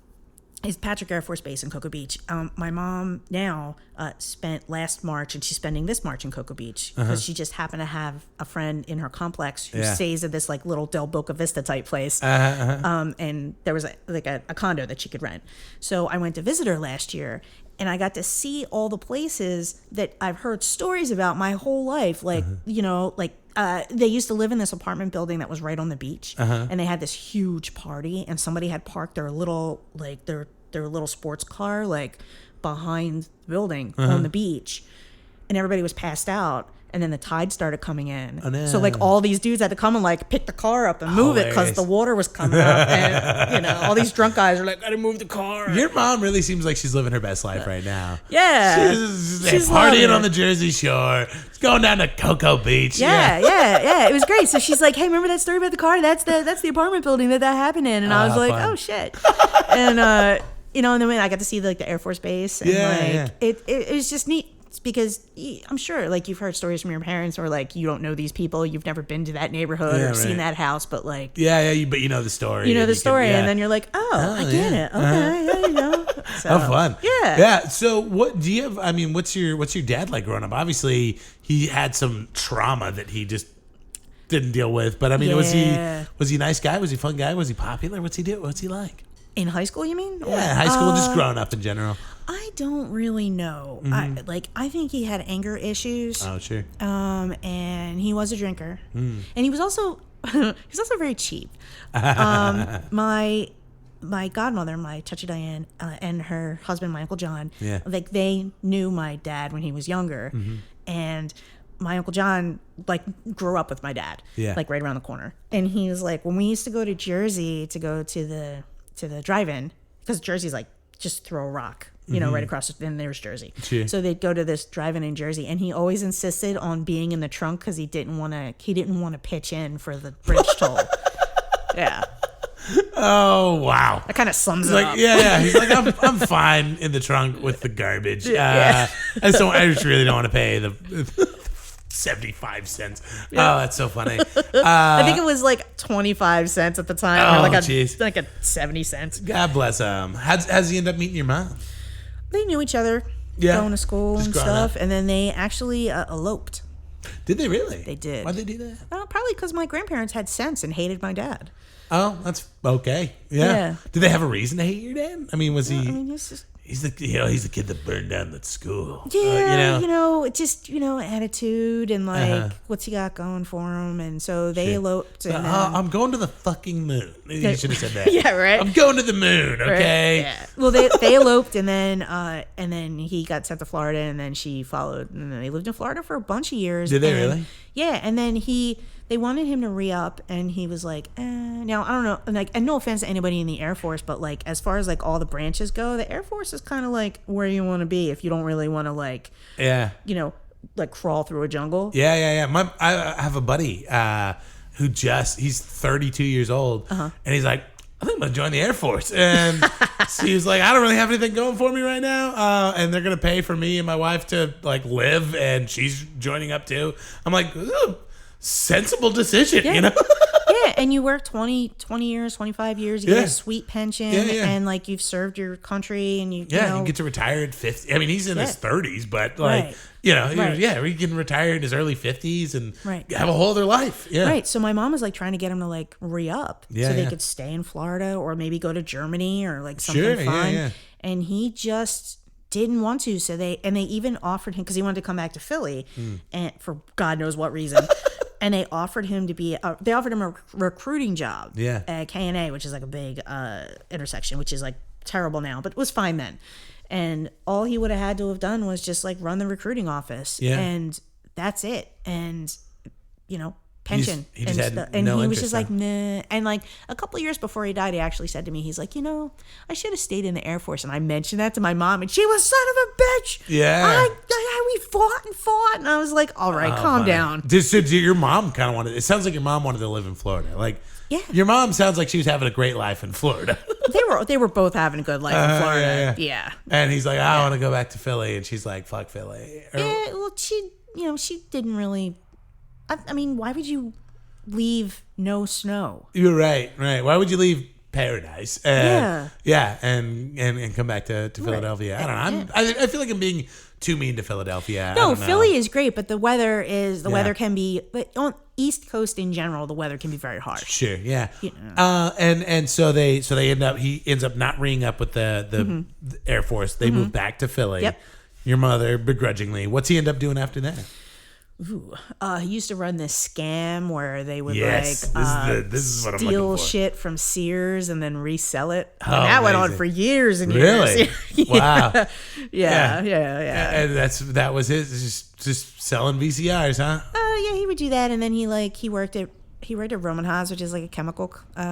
is Patrick Air Force Base in Cocoa Beach. My mom now spent last March, and she's spending this March in Cocoa Beach because she just happened to have a friend in her complex who stays at this like little Del Boca Vista type place. And there was a condo that she could rent. So I went to visit her last year, and I got to see all the places that I've heard stories about my whole life. Like, you know, like they used to live in this apartment building that was right on the beach, and they had this huge party, and somebody had parked their little their little sports car like behind the building on the beach, and everybody was passed out. And then the tide started coming in. Oh, no. So like all these dudes had to come and like pick the car up and move it because the water was coming up. And you know, all these drunk guys are like, "Gotta move the car." Your mom really seems like she's living her best life right now. Yeah, she's partying on the Jersey Shore. She's going down to Cocoa Beach. Yeah. It was great. So she's like, "Hey, remember that story about the car? That's the apartment building that happened in." And I was like, fun. "Oh shit!" And you know, and then I got to see like the Air Force Base, and it was just neat. Because I'm sure, like, you've heard stories from your parents, or like you don't know these people, you've never been to that neighborhood or seen that house, but like, but you know the story. You know the story, and then you're like, I get it. Okay, you know. So, how fun. Yeah. So, what do you have? I mean, what's your dad like growing up? Obviously, he had some trauma that he just didn't deal with. But I mean, was he a nice guy? Was he a fun guy? Was he popular? What's he do? What's he like? In high school, you mean? Yeah, high school, just growing up in general. I don't really know. I think he had anger issues. Oh, sure. And he was a drinker, and he was also very cheap. My godmother, my Touchy Diane, and her husband, my Uncle John, like they knew my dad when he was younger, and my Uncle John like grew up with my dad, like right around the corner. And he was like, when we used to go to Jersey to go to the drive-in, because Jersey's like just throw a rock, you know, right across, then there's Jersey. Sure. So they'd go to this drive-in in Jersey, and he always insisted on being in the trunk because he didn't want to pitch in for the bridge toll. Yeah. Oh, wow. That kind of sums it Like, up. yeah. He's like, I'm fine in the trunk with the garbage. I just really don't want to pay the 75 cents. Yeah. Oh, that's so funny. I think it was like 25 cents at the time. Oh, or jeez. like a 70 cents. God bless him. How's he end up meeting your mom? They knew each other, going to school and stuff, and then they actually eloped. Did they really? They did. Why'd they do that? Probably because my grandparents had sense and hated my dad. Oh, that's okay. Yeah. Did they have a reason to hate your dad? I mean, was he? I mean, he's the kid that burned down that school. Yeah, just attitude and like what's he got going for him, and so they eloped. And I'm going to the fucking moon. You should have said that. Yeah, right. I'm going to the moon. Okay. Right? Yeah. Well, they eloped, and then he got sent to Florida, and then she followed, and then they lived in Florida for a bunch of years. Did they really? Yeah, and then they wanted him to re-up, and he was like, now, I don't know, like, and no offense to anybody in the Air Force, but, like, as far as, like, all the branches go, the Air Force is kind of, like, where you want to be if you don't really want to, like, like, crawl through a jungle. Yeah. I have a buddy who he's 32 years old, and he's like, I think I'm going to join the Air Force. And so he was like, I don't really have anything going for me right now. And they're going to pay for me and my wife to, like, live, and she's joining up, too. I'm like, ooh. Sensible decision, yeah. you know? Yeah, and you work 20 years, 25 years, you get a sweet pension, and, like, you've served your country, and you get to retire at 50. I mean, he's in his 30s, but, like, he can retire in his early 50s and have a whole other life. Yeah. Right, so my mom was, like, trying to get him to, like, re-up so they could stay in Florida or maybe go to Germany or, like, something fun. Yeah. And he just didn't want to, so they even offered him, because he wanted to come back to Philly, and for God knows what reason. And they offered him a recruiting job at K&A, which is like a big intersection, which is like terrible now, but it was fine then. And all he would have had to have done was just like run the recruiting office. Yeah. And that's it. And, pension. He just had and no he was interest, just like, nah. And like a couple of years before he died, he actually said to me, he's like, I should have stayed in the Air Force. And I mentioned that to my mom, and she was, son of a bitch. Yeah. We fought. And I was like, all right, calm down. So your mom kind of wanted, it sounds like your mom wanted to live in Florida. Like, your mom sounds like she was having a great life in Florida. They were both having a good life in Florida. Yeah. And he's like, I want to go back to Philly. And she's like, fuck Philly. Yeah, well, she didn't really, I mean, why would you leave no snow? You're right. Why would you leave paradise? And come back to Philadelphia? Right. I don't know. I feel like I'm being too mean to Philadelphia. No, Philly is great, but the weather can be, on East Coast in general, the weather can be very harsh. Sure, yeah. And so he ends up not ringing up with the Air Force. They move back to Philly. Yep. Your mother, begrudgingly. What's he end up doing after that? Ooh, he used to run this scam where they would this is what I'm steal looking for. Shit from Sears and then resell it. Oh, and that went on for years and years. Really? Yeah. Wow. Yeah. And that was his just selling VCRs, huh? Yeah, he would do that, and then he worked at Roman Haas, which is like a chemical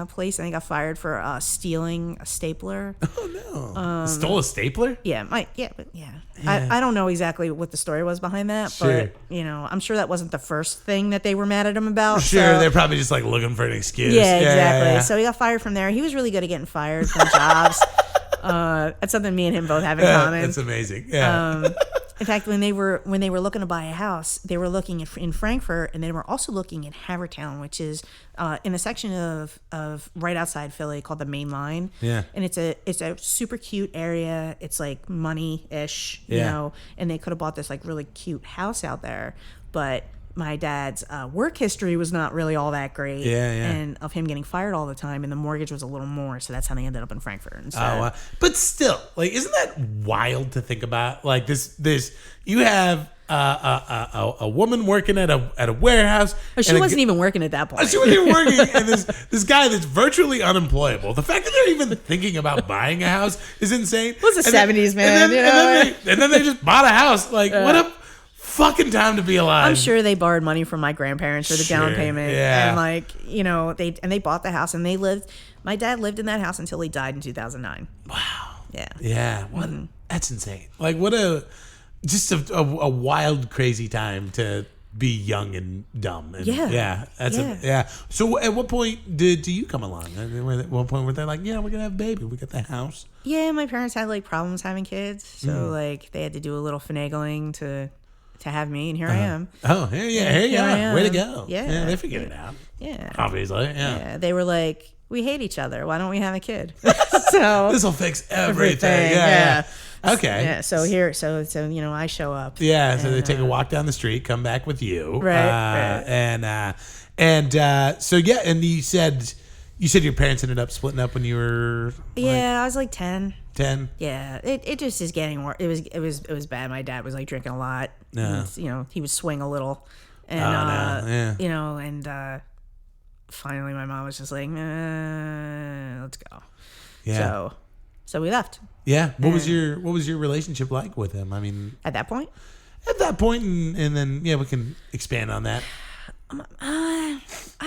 place, and he got fired for stealing a stapler. Oh no! Stole a stapler? Yeah, I don't know exactly what the story was behind that, but I'm sure that wasn't the first thing that they were mad at him about. Sure, they're probably just like looking for an excuse. Yeah, exactly. Yeah. So he got fired from there. He was really good at getting fired from jobs. That's something me and him both have in common. That's amazing. Yeah. In fact, when they were looking to buy a house, they were looking in Frankfurt, and they were also looking in Havertown, which is in a section of right outside Philly called the Main Line. Yeah. And it's a super cute area. It's like money-ish, you know, and they could have bought this like really cute house out there, but my dad's work history was not really all that great, and of him getting fired all the time, and the mortgage was a little more, so that's how they ended up in Frankfurt instead. But still, like, isn't that wild to think about? Like this you have a woman working at a warehouse. Oh, she wasn't even working at that point. She wasn't even working, and this guy that's virtually unemployable. The fact that they're even thinking about buying a house is insane. It was the 70s, man. And then they just bought a house. Like, what a fucking time to be alive. I'm sure they borrowed money from my grandparents for the down payment. Yeah. And they bought the house, and my dad lived in that house until he died in 2009. Wow. Yeah. Yeah. That's insane. Like, what just a wild, crazy time to be young and dumb. And Yeah. So at what point did you come along? At what point were they like, yeah, we're gonna have a baby, we got the house? Yeah, my parents had like problems having kids, so like they had to do a little finagling to have me, and here I am. Oh, here you are. Way to go. Yeah, they figured it out. Yeah, obviously. Yeah, they were like, we hate each other. Why don't we have a kid? So this will fix everything. Yeah. Okay. Yeah. So here, so I show up. Yeah. So they take a walk down the street, come back with you. Right. And so yeah, and you said your parents ended up splitting up when you were. Yeah, I was like 10. 10. Yeah. It just is getting worse. It was bad. My dad was like drinking a lot. No. And, he would swing a little, and finally my mom was just like, let's go. Yeah. So we left. Yeah. What was your relationship like with him? I mean, at that point, and then we can expand on that. I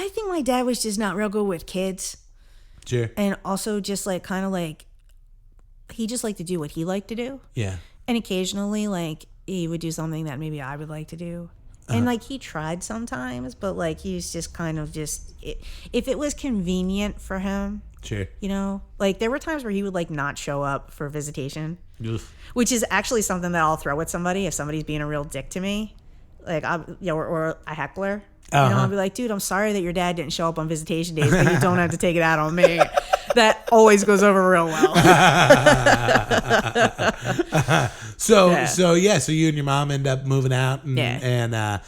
think my dad was just not real good with kids. Sure. And also just like kind of like he just liked to do what he liked to do. Yeah. And occasionally like he would do something that maybe I would like to do. And like he tried sometimes, but like he's just kind of just if it was convenient for him. Sure. Like there were times where he would like not show up for visitation, Oof. which is actually something that I'll throw at somebody if somebody's being a real dick to me, like or a heckler. I'll be like, dude, I'm sorry that your dad didn't show up on visitation days, but you don't have to take it out on me. That always goes over real well. So you and your mom end up moving out, and I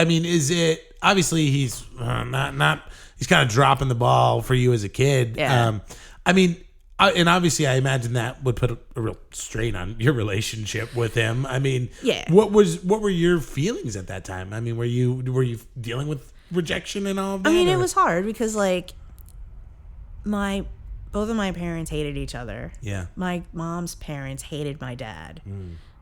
mean, is it obviously he's not he's kind of dropping the ball for you as a kid. Yeah. I mean, and obviously I imagine that would put a real strain on your relationship with him. I mean, yeah. What were your feelings at that time? I mean, were you dealing with rejection and all of that? I mean, it was hard because like both of my parents hated each other. Yeah. My mom's parents hated my dad,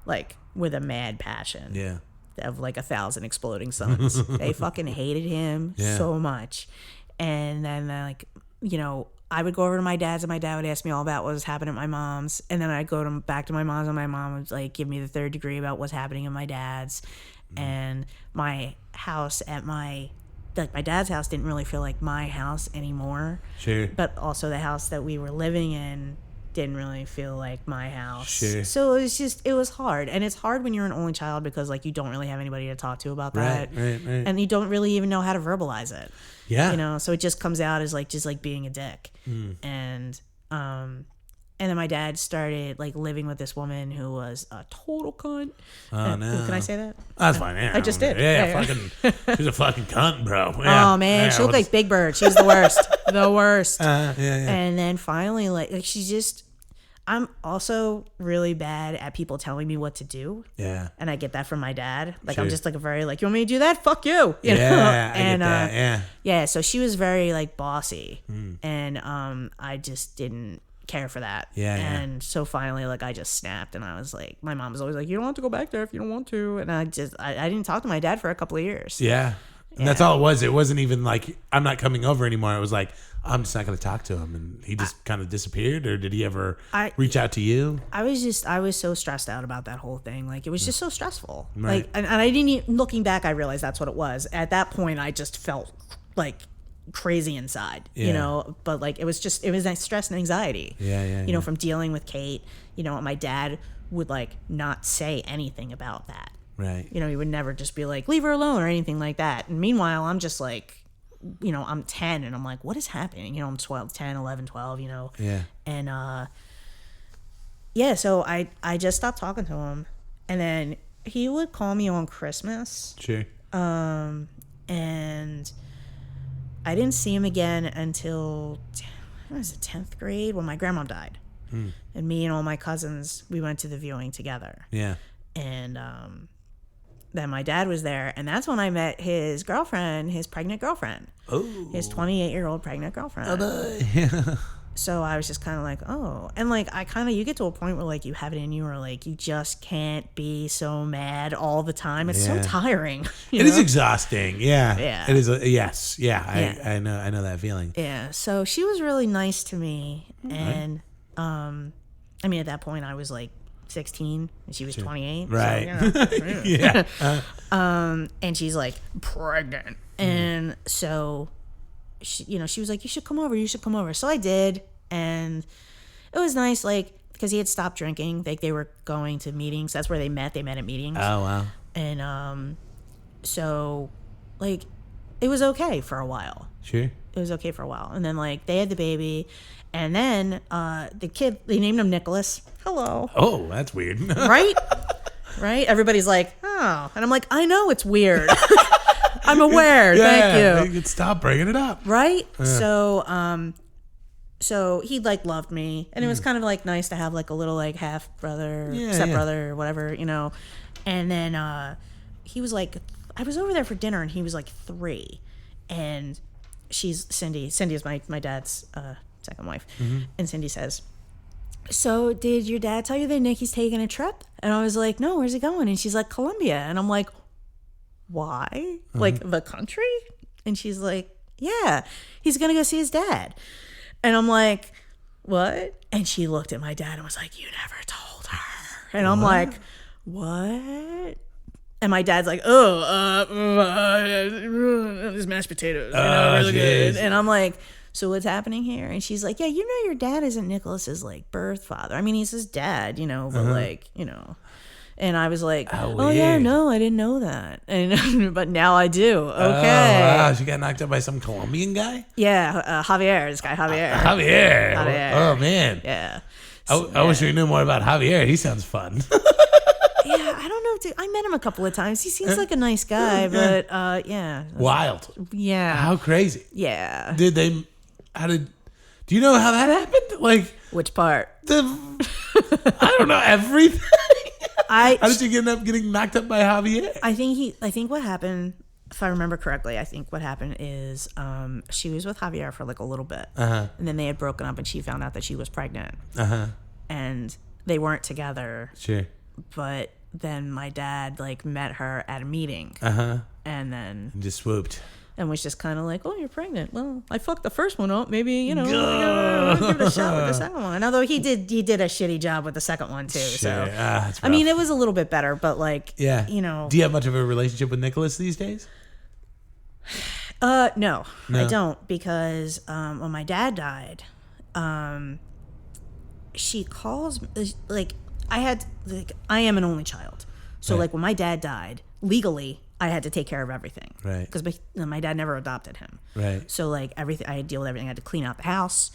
like with a mad passion. Yeah. Of like 1,000 exploding suns. They fucking hated him so much. And then like, I would go over to my dad's and my dad would ask me all about what was happening at my mom's. And then I'd go back to my mom's and my mom would like give me the third degree about what's happening at my dad's. And my house at my dad's house didn't really feel like my house anymore. Sure. But also the house that we were living in didn't really feel like my house. Sure. So it was hard. And it's hard when you're an only child because like you don't really have anybody to talk to about that. Right. And you don't really even know how to verbalize it. Yeah. So it just comes out as like just like being a dick. And then my dad started like living with this woman who was a total cunt. Oh no. Can I say that? That's fine. Yeah, I just did. Yeah. Fucking she's a fucking cunt, bro. Yeah. Oh man, she looked like Big Bird. She was the worst. The worst. Yeah. And then finally like she just I'm also really bad at people telling me what to do. Yeah. And I get that from my dad. Like Sure. I'm just like a very like, you want me to do that? Fuck you. You know? Yeah. And I get that. Yeah. yeah, so she was very like bossy. And I just didn't care for that. Yeah. And so finally like I just snapped and I was like, my mom was always like, you don't have to go back there if you don't want to. And I didn't talk to my dad for a couple of years. Yeah. And that's all it was. It wasn't even like I'm not coming over anymore. It was like I'm just not going to talk to him, and he just kind of disappeared. Or did he ever reach out to you? I was so stressed out about that whole thing. Like it was just so stressful. Right. Like, and I didn't even, looking back, I realized that's what it was. At that point, I just felt like crazy inside, but like it was that stress and anxiety. Yeah. From dealing with Kate. My dad would like not say anything about that. Right. He would never just be like, leave her alone or anything like that. And meanwhile, I'm just like, I'm 10 and I'm like, what is happening? I'm 12, 10, 11, 12, Yeah. And, so I just stopped talking to him. And then he would call me on Christmas. Sure. And I didn't see him again until, what was it, 10th grade when my grandma died. And me and all my cousins, we went to the viewing together. Yeah. And, then my dad was there, and that's when I met his girlfriend, his pregnant girlfriend. Oh. His 28-year-old pregnant girlfriend. Oh, boy. So I was just kind of like, oh. And, like, you get to a point where, like, you have it in you or, like, you just can't be so mad all the time. It's so tiring. It is exhausting. Yeah. Yeah. It is. Yes. Yeah. I know that feeling. Yeah. So she was really nice to me. And, at that point, I was, like, 16 and she was 28. Right. So, Yeah. and she's like pregnant. And so she was like, you should come over. So I did. And it was nice, like, because he had stopped drinking. They were going to meetings. That's where they met. They met at meetings. Oh, wow. And so, like, it was okay for a while. Sure. It was okay for a while. And then, like, they had the baby. And then the kid, they named him Nicholas. Hello. Oh, that's weird. Right? Right? Everybody's like, oh. And I'm like, I know it's weird. I'm aware. Thank you. Stop bringing it up. Right? So he like loved me, and it was kind of like nice to have like a little like half brother, step brother, or whatever, And then he was like, I was over there for dinner, and he was like 3, and she's Cindy. Cindy is my dad's second wife, and Cindy says, "So did your dad tell you that Nikki's taking a trip?" And I was like, "No, where's he going?" And she's like, "Colombia." And I'm like, "Why? Like the country?" And she's like, "Yeah, he's gonna go see his dad." And I'm like, what? And she looked at my dad and was like, you never told her. And I'm like, what? And my dad's like, there's mashed potatoes. Really good. And I'm like, so what's happening here? And she's like, yeah, your dad isn't Nicholas's like birth father. I mean, he's his dad, but like, And I was like, oh yeah, no, I didn't know that. And but now I do. Okay. Oh, wow. She got knocked up by some Colombian guy? Yeah, Javier, this guy, Javier. Javier. Oh, man. Yeah. I wish we knew more about Javier. He sounds fun. Yeah, I don't know. I met him a couple of times. He seems like a nice guy, but yeah. Wild. Yeah. How crazy. Yeah. Do you know how that happened? Like, which part? I don't know, everything. How did you end up getting knocked up by Javier? I think what happened, if I remember correctly, what happened is she was with Javier for like a little bit, and then they had broken up, and she found out that she was pregnant, and they weren't together. Sure. But then my dad like met her at a meeting, and then just swooped. And was just kind of like, oh, you're pregnant. Well, I fucked the first one up. Maybe, give it a shot with the second one. Although he did a shitty job with the second one too. Sure. So I mean, it was a little bit better, but like, Do you have much of a relationship with Nicholas these days? No, I don't, because when my dad died, she calls like I am an only child, so like when my dad died, legally I had to take care of everything, right? Because my dad never adopted him, right? So like everything, I had to deal with everything. I had to clean out the house,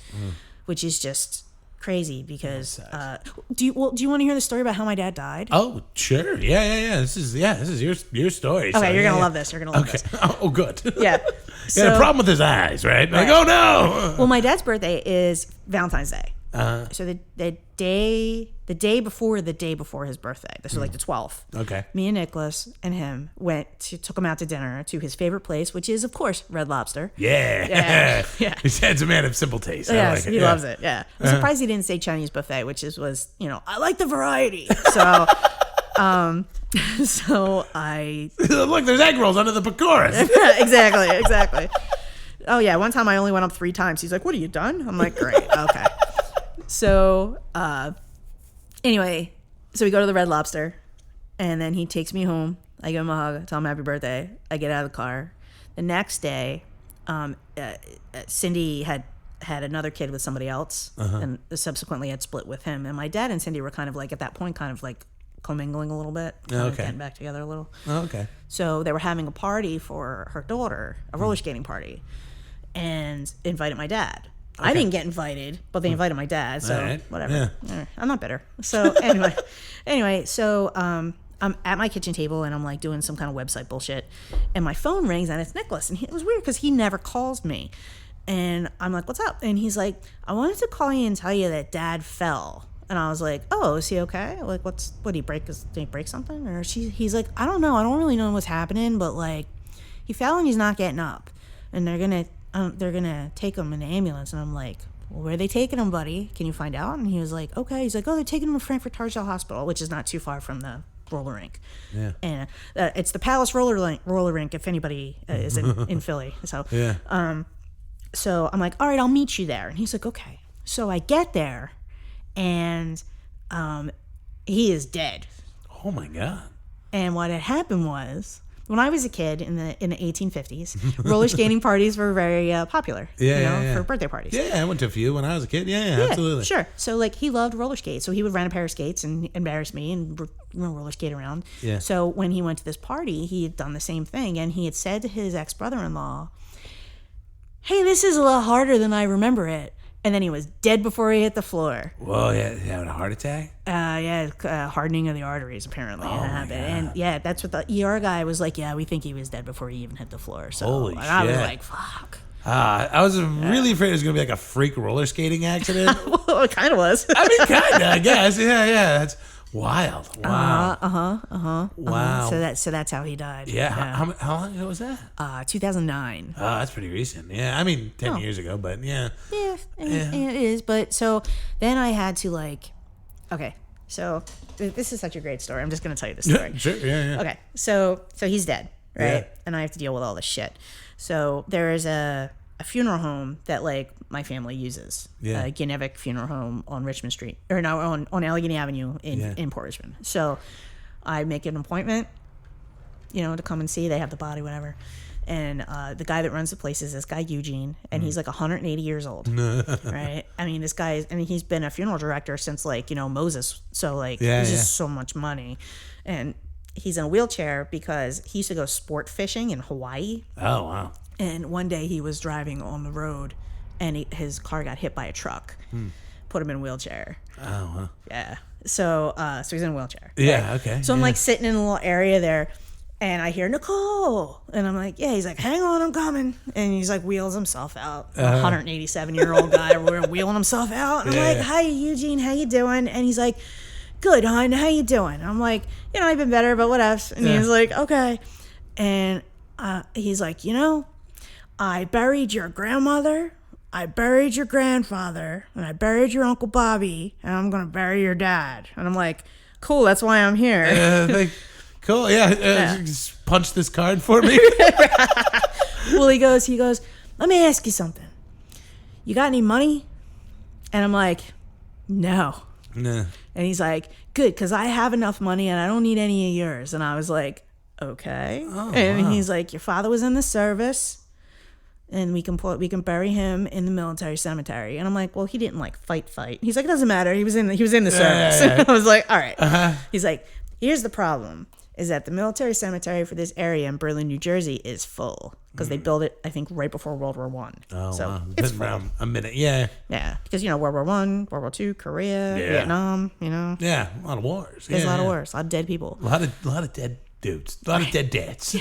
which is just crazy. Because do you want to hear the story about how my dad died? Oh, sure, yeah. This is your story. Okay, so, you're gonna love this. You're gonna love this. Oh, good. Yeah. He had a problem with his eyes, right? Like, oh no. Well, my dad's birthday is Valentine's Day. So the day before his birthday, this was like the 12th. Okay. Me and Nicholas and him took him out to dinner to his favorite place, which is of course Red Lobster. Yeah. His dad's a man of simple taste. Yes, he loves it. Yeah. I'm surprised he didn't say Chinese buffet, which was I like the variety. So so I look, there's egg rolls under the pakoras. Exactly. Oh yeah, one time I only went up 3 times. He's like, "What, are you done?" I'm like, "Great, okay." So anyway, so we go to the Red Lobster, and then he takes me home. I give him a hug, tell him happy birthday. I get out of the car. The next day, Cindy had another kid with somebody else, and subsequently had split with him. And my dad and Cindy were kind of like at that point, kind of like commingling a little bit, getting back together a little. Okay. So they were having a party for her daughter, a roller skating party, and invited my dad. Okay. I didn't get invited, but they invited my dad, so whatever. Yeah. I'm not bitter. So anyway, so I'm at my kitchen table and I'm like doing some kind of website bullshit, and my phone rings and it's Nicholas, and it was weird because he never calls me, and I'm like, "What's up?" And he's like, "I wanted to call you and tell you that Dad fell." And I was like, "Oh, is he okay? Like, did he break something?" Or he's like, "I don't know. I don't really know what's happening, but like, he fell and he's not getting up, and they're gonna take him in the ambulance." And I'm like, "Well, where are they taking him, buddy? Can you find out?" And he was like, "Okay." He's like, "Oh, they're taking him to Frankfurt Tarshall Hospital, which is not too far from the roller rink." Yeah. And it's the Palace roller rink if anybody is in Philly. So yeah. So I'm like, "All right, I'll meet you there." And he's like, "Okay." So I get there, and he is dead. Oh my God. And what had happened was, when I was a kid in the 1850s, roller skating parties were very popular. For birthday parties. Yeah, I went to a few when I was a kid. Yeah, absolutely. Sure. So like he loved roller skates, so he would rent a pair of skates and embarrass me and roller skate around. Yeah. So when he went to this party, he had done the same thing, and he had said to his ex-brother-in-law, "Hey, this is a lot harder than I remember it." And then he was dead before he hit the floor. Whoa, yeah, he had a heart attack? Hardening of the arteries apparently happened. And yeah, that's what the ER guy was like, yeah, we think he was dead before he even hit the floor. So Holy and I was shit. like, fuck. I was really afraid it was going to be like a freak roller skating accident. Well, it kind of was. I mean, kind of, I guess. Yeah, that's wild. Wow. Wow. So that's how he died. Yeah. How long ago was that? 2009. Oh, that's pretty recent. Yeah, I mean, 10 years ago, but yeah. Yeah, it is. But so then I had to like, okay, so this is such a great story. I'm just going to tell you this story. Sure, yeah. Okay, so he's dead, right? Yeah. And I have to deal with all this shit. So there is a funeral home that like my family uses. Yeah. Ginevik Funeral Home on Richmond Street, or no, on Allegheny Avenue in Port Richmond. So I make an appointment, to come and see. They have the body, whatever. And the guy that runs the place is this guy Eugene, and he's like 180 years old, right? I mean, this guy he's been a funeral director since like Moses, so like he's just so much money, and he's in a wheelchair because he used to go sport fishing in Hawaii. Oh wow! And one day he was driving on the road, and his car got hit by a truck, put him in a wheelchair. Oh wow! Yeah, so he's in a wheelchair. Yeah, right? okay. So I'm like sitting in a little area there. And I hear Nicole, and I'm like, yeah. He's like, hang on, I'm coming. And he's like, wheels himself out. A 187-year-old guy wheeling himself out. And I'm like, hi, Eugene, how you doing? And he's like, good, hon, how you doing? I'm like, I've been better, but what else? And he's like, okay. And he's like, I buried your grandmother, I buried your grandfather, and I buried your Uncle Bobby, and I'm gonna bury your dad. And I'm like, cool, that's why I'm here. Cool, yeah. Just punch this card for me. Well, he goes, let me ask you something. You got any money? And I'm like, no. Nah. And he's like, good, because I have enough money and I don't need any of yours. And I was like, okay. Oh, and wow. he's like, your father was in the service, and we can bury him in the military cemetery. And I'm like, well, he didn't like fight. He's like, it doesn't matter. He was in the service. Yeah. I was like, all right. He's like, here's the problem. Is that the military cemetery for this area in Berlin, New Jersey is full because they built it, I think, right before World War I. Oh, so wow. it's Been full. around a minute, yeah. Yeah, because, World War I, World War II, Korea, Vietnam, Yeah, a lot of wars. There's a lot of wars, a lot of dead people. A lot of dead dudes. A lot of dead dads.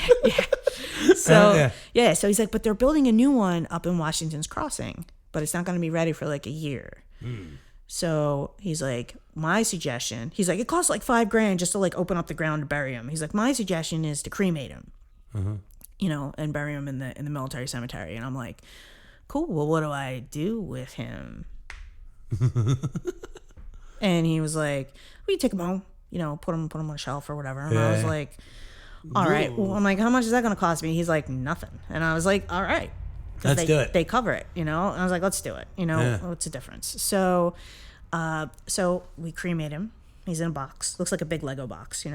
So, so he's like, but they're building a new one up in Washington's Crossing, but it's not going to be ready for like a year. So he's like, my suggestion, he's like, it costs like $5,000 just to like open up the ground to bury him. He's like, my suggestion is to cremate him, and bury him in the military cemetery. And I'm like, cool. Well, what do I do with him? And he was like, well, you take him home, put him on a shelf or whatever. And I was like, all right. Well, I'm like, how much is that going to cost me? He's like, nothing. And I was like, all right. Let's do it. They cover it, And I was like, let's do it. What's the difference? So we cremate him. He's in a box. Looks like a big Lego box,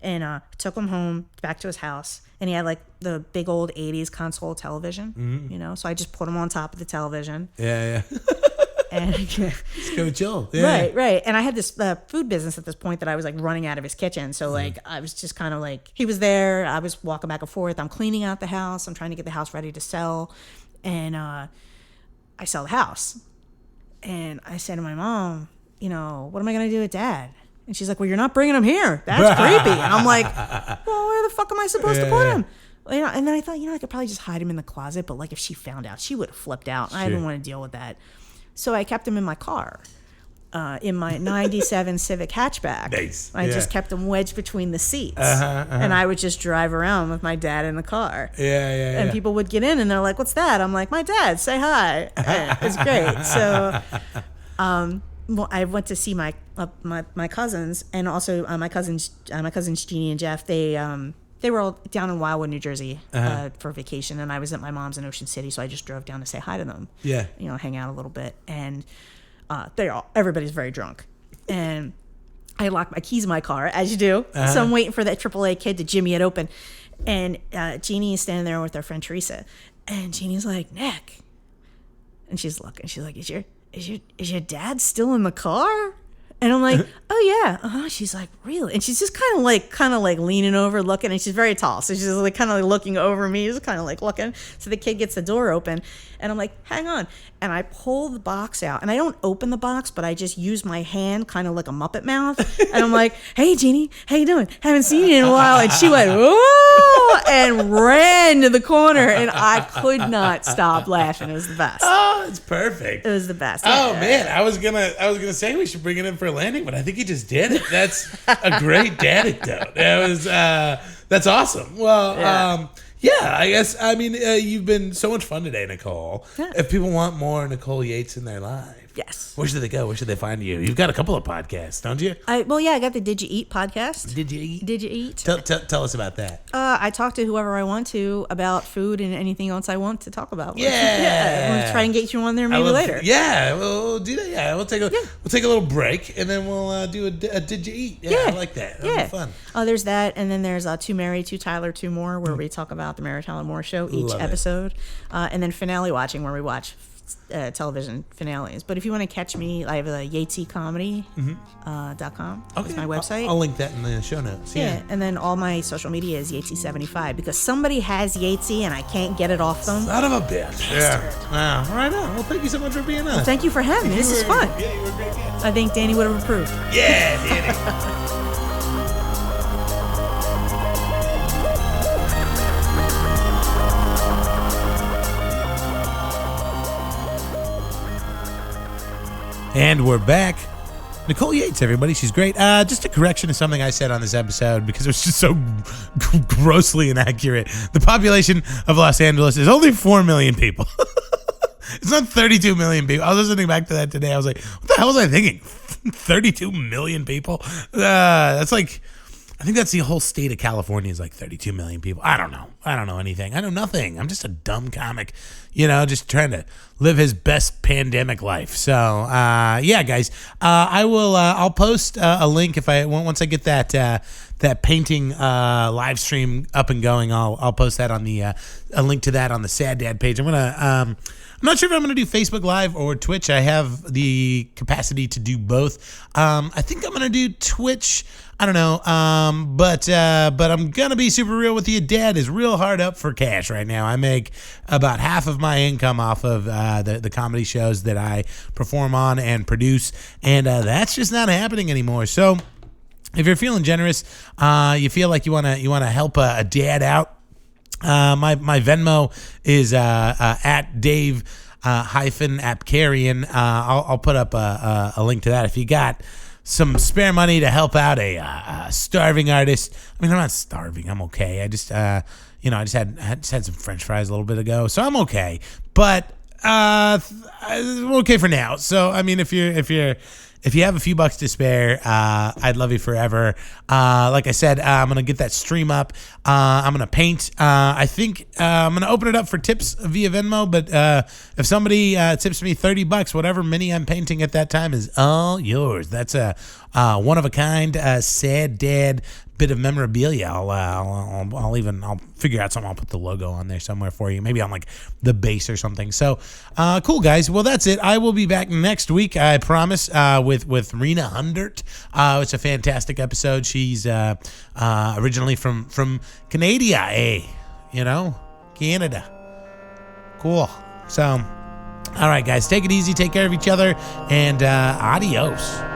And took him home, back to his house. And he had like the big old 80s console television, So I just put him on top of the television. Yeah. And Just go chill. Yeah. Right. And I had this food business at this point that I was like running out of his kitchen. So like I was just kind of like, he was there. I was walking back and forth. I'm cleaning out the house. I'm trying to get the house ready to sell. And I sell the house. And I said to my mom, what am I going to do with Dad? And she's like, well, you're not bringing him here. That's creepy. And I'm like, well, where the fuck am I supposed to put him? And then I thought, I could probably just hide him in the closet. But like if she found out, she would have flipped out. Sure. I didn't want to deal with that. So I kept him in my car, in my 97 Civic hatchback. Nice. I just kept him wedged between the seats. And I would just drive around with my dad in the car. Yeah. And people would get in and they're like, what's that? I'm like, my dad, say hi. It's great. So I went to see my cousins, and also my cousins Jeannie and Jeff. They were all down in Wildwood, New Jersey, for vacation, and I was at my mom's in Ocean City, so I just drove down to say hi to them. Yeah, hang out a little bit, and everybody's very drunk, and I locked my keys in my car, as you do. So I'm waiting for that AAA kid to jimmy it open. And Jeannie is standing there with her friend Teresa. And Jeannie's like, Nick. And she's looking. She's like, is your dad still in the car? And I'm like, oh yeah. She's like, really? And she's just kind of like leaning over, looking, and she's very tall, so she's like kind of like looking over me, just kind of like looking. So the kid gets the door open, and I'm like, hang on. And I pull the box out, and I don't open the box, but I just use my hand, kind of like a Muppet mouth. And I'm like, hey Jeannie, how you doing? Haven't seen you in a while. And she went, whoa, and ran to the corner, and I could not stop laughing. It was the best. Oh, it's perfect. It was the best. Oh man, I was gonna say we should bring it in for a landing, but I think you just did it. That's a great anecdote. That was that's awesome. Well, yeah, I guess you've been so much fun today, Nicole. Yeah. If people want more Nicole Yates in their life, yes. Where should they go? Where should they find you? You've got a couple of podcasts, don't you? I got the Did You Eat podcast. Did you eat? Did you eat? Tell us about that. I talk to whoever I want to about food and anything else I want to talk about. Yeah. We'll try and get you on there maybe later. Yeah, we'll do that. Yeah, we'll take a little break and then we'll do a Did You Eat? Yeah, I like that. That'll be fun. Oh, there's that, and then there's Two Married, Two Tyler, Two More, where we talk about the Mary Tyler Moore Show each episode, and then finale watching, where we watch television finales. But if you want to catch me, I have a yatescomedy.com. That's my website. I'll link that in the show notes. Yeah, and then all my social media is Yatesy75 because somebody has Yatesy and I can't get it off them. Son of a bitch. Yeah. Wow. Right on. Well, thank you so much for being on. Well, thank you for having me. This is fun. Yeah, you were a great guest. I think Danny would have approved. Yeah, Danny. And we're back. Nicole Yates, everybody. She's great. Just a correction to something I said on this episode because it was just so grossly inaccurate. The population of Los Angeles is only 4 million people. It's not 32 million people. I was listening back to that today. I was like, what the hell was I thinking? 32 million people? That's like... I think that's the whole state of California is like 32 million people. I don't know. I don't know anything. I know nothing. I'm just a dumb comic, just trying to live his best pandemic life. So, yeah, guys, I'll post a link once I get that painting live stream up and going. I'll post that on a link to that on the Sad Dad page. I'm not sure if I'm going to do Facebook Live or Twitch. I have the capacity to do both. I think I'm going to do Twitch. I don't know. But I'm going to be super real with you. Dad is real hard up for cash right now. I make about half of my income off of the comedy shows that I perform on and produce. And that's just not happening anymore. So if you're feeling generous, you feel like you want to help a dad out, my Venmo is at Dave apkarian. I'll put up a link to that if you got some spare money to help out a starving artist. I mean, I'm not starving. I'm okay. I just I just had some French fries a little bit ago, so I'm okay. But I'm okay for now. So I mean, if you have a few bucks to spare, I'd love you forever. Like I said, I'm going to get that stream up. I'm going to paint. I think I'm going to open it up for tips via Venmo, but if somebody tips me $30, whatever mini I'm painting at that time is all yours. That's a one-of-a-kind Sad Dad bit of memorabilia. I'll figure out something. I'll put the logo on there somewhere for you, maybe on like the base or something. So cool, guys. Well, that's it. I will be back next week, I promise, with Rena Hundert. It's a fantastic episode. She's originally from Canada, Canada. Cool. So all right, guys, take it easy, take care of each other, and adios.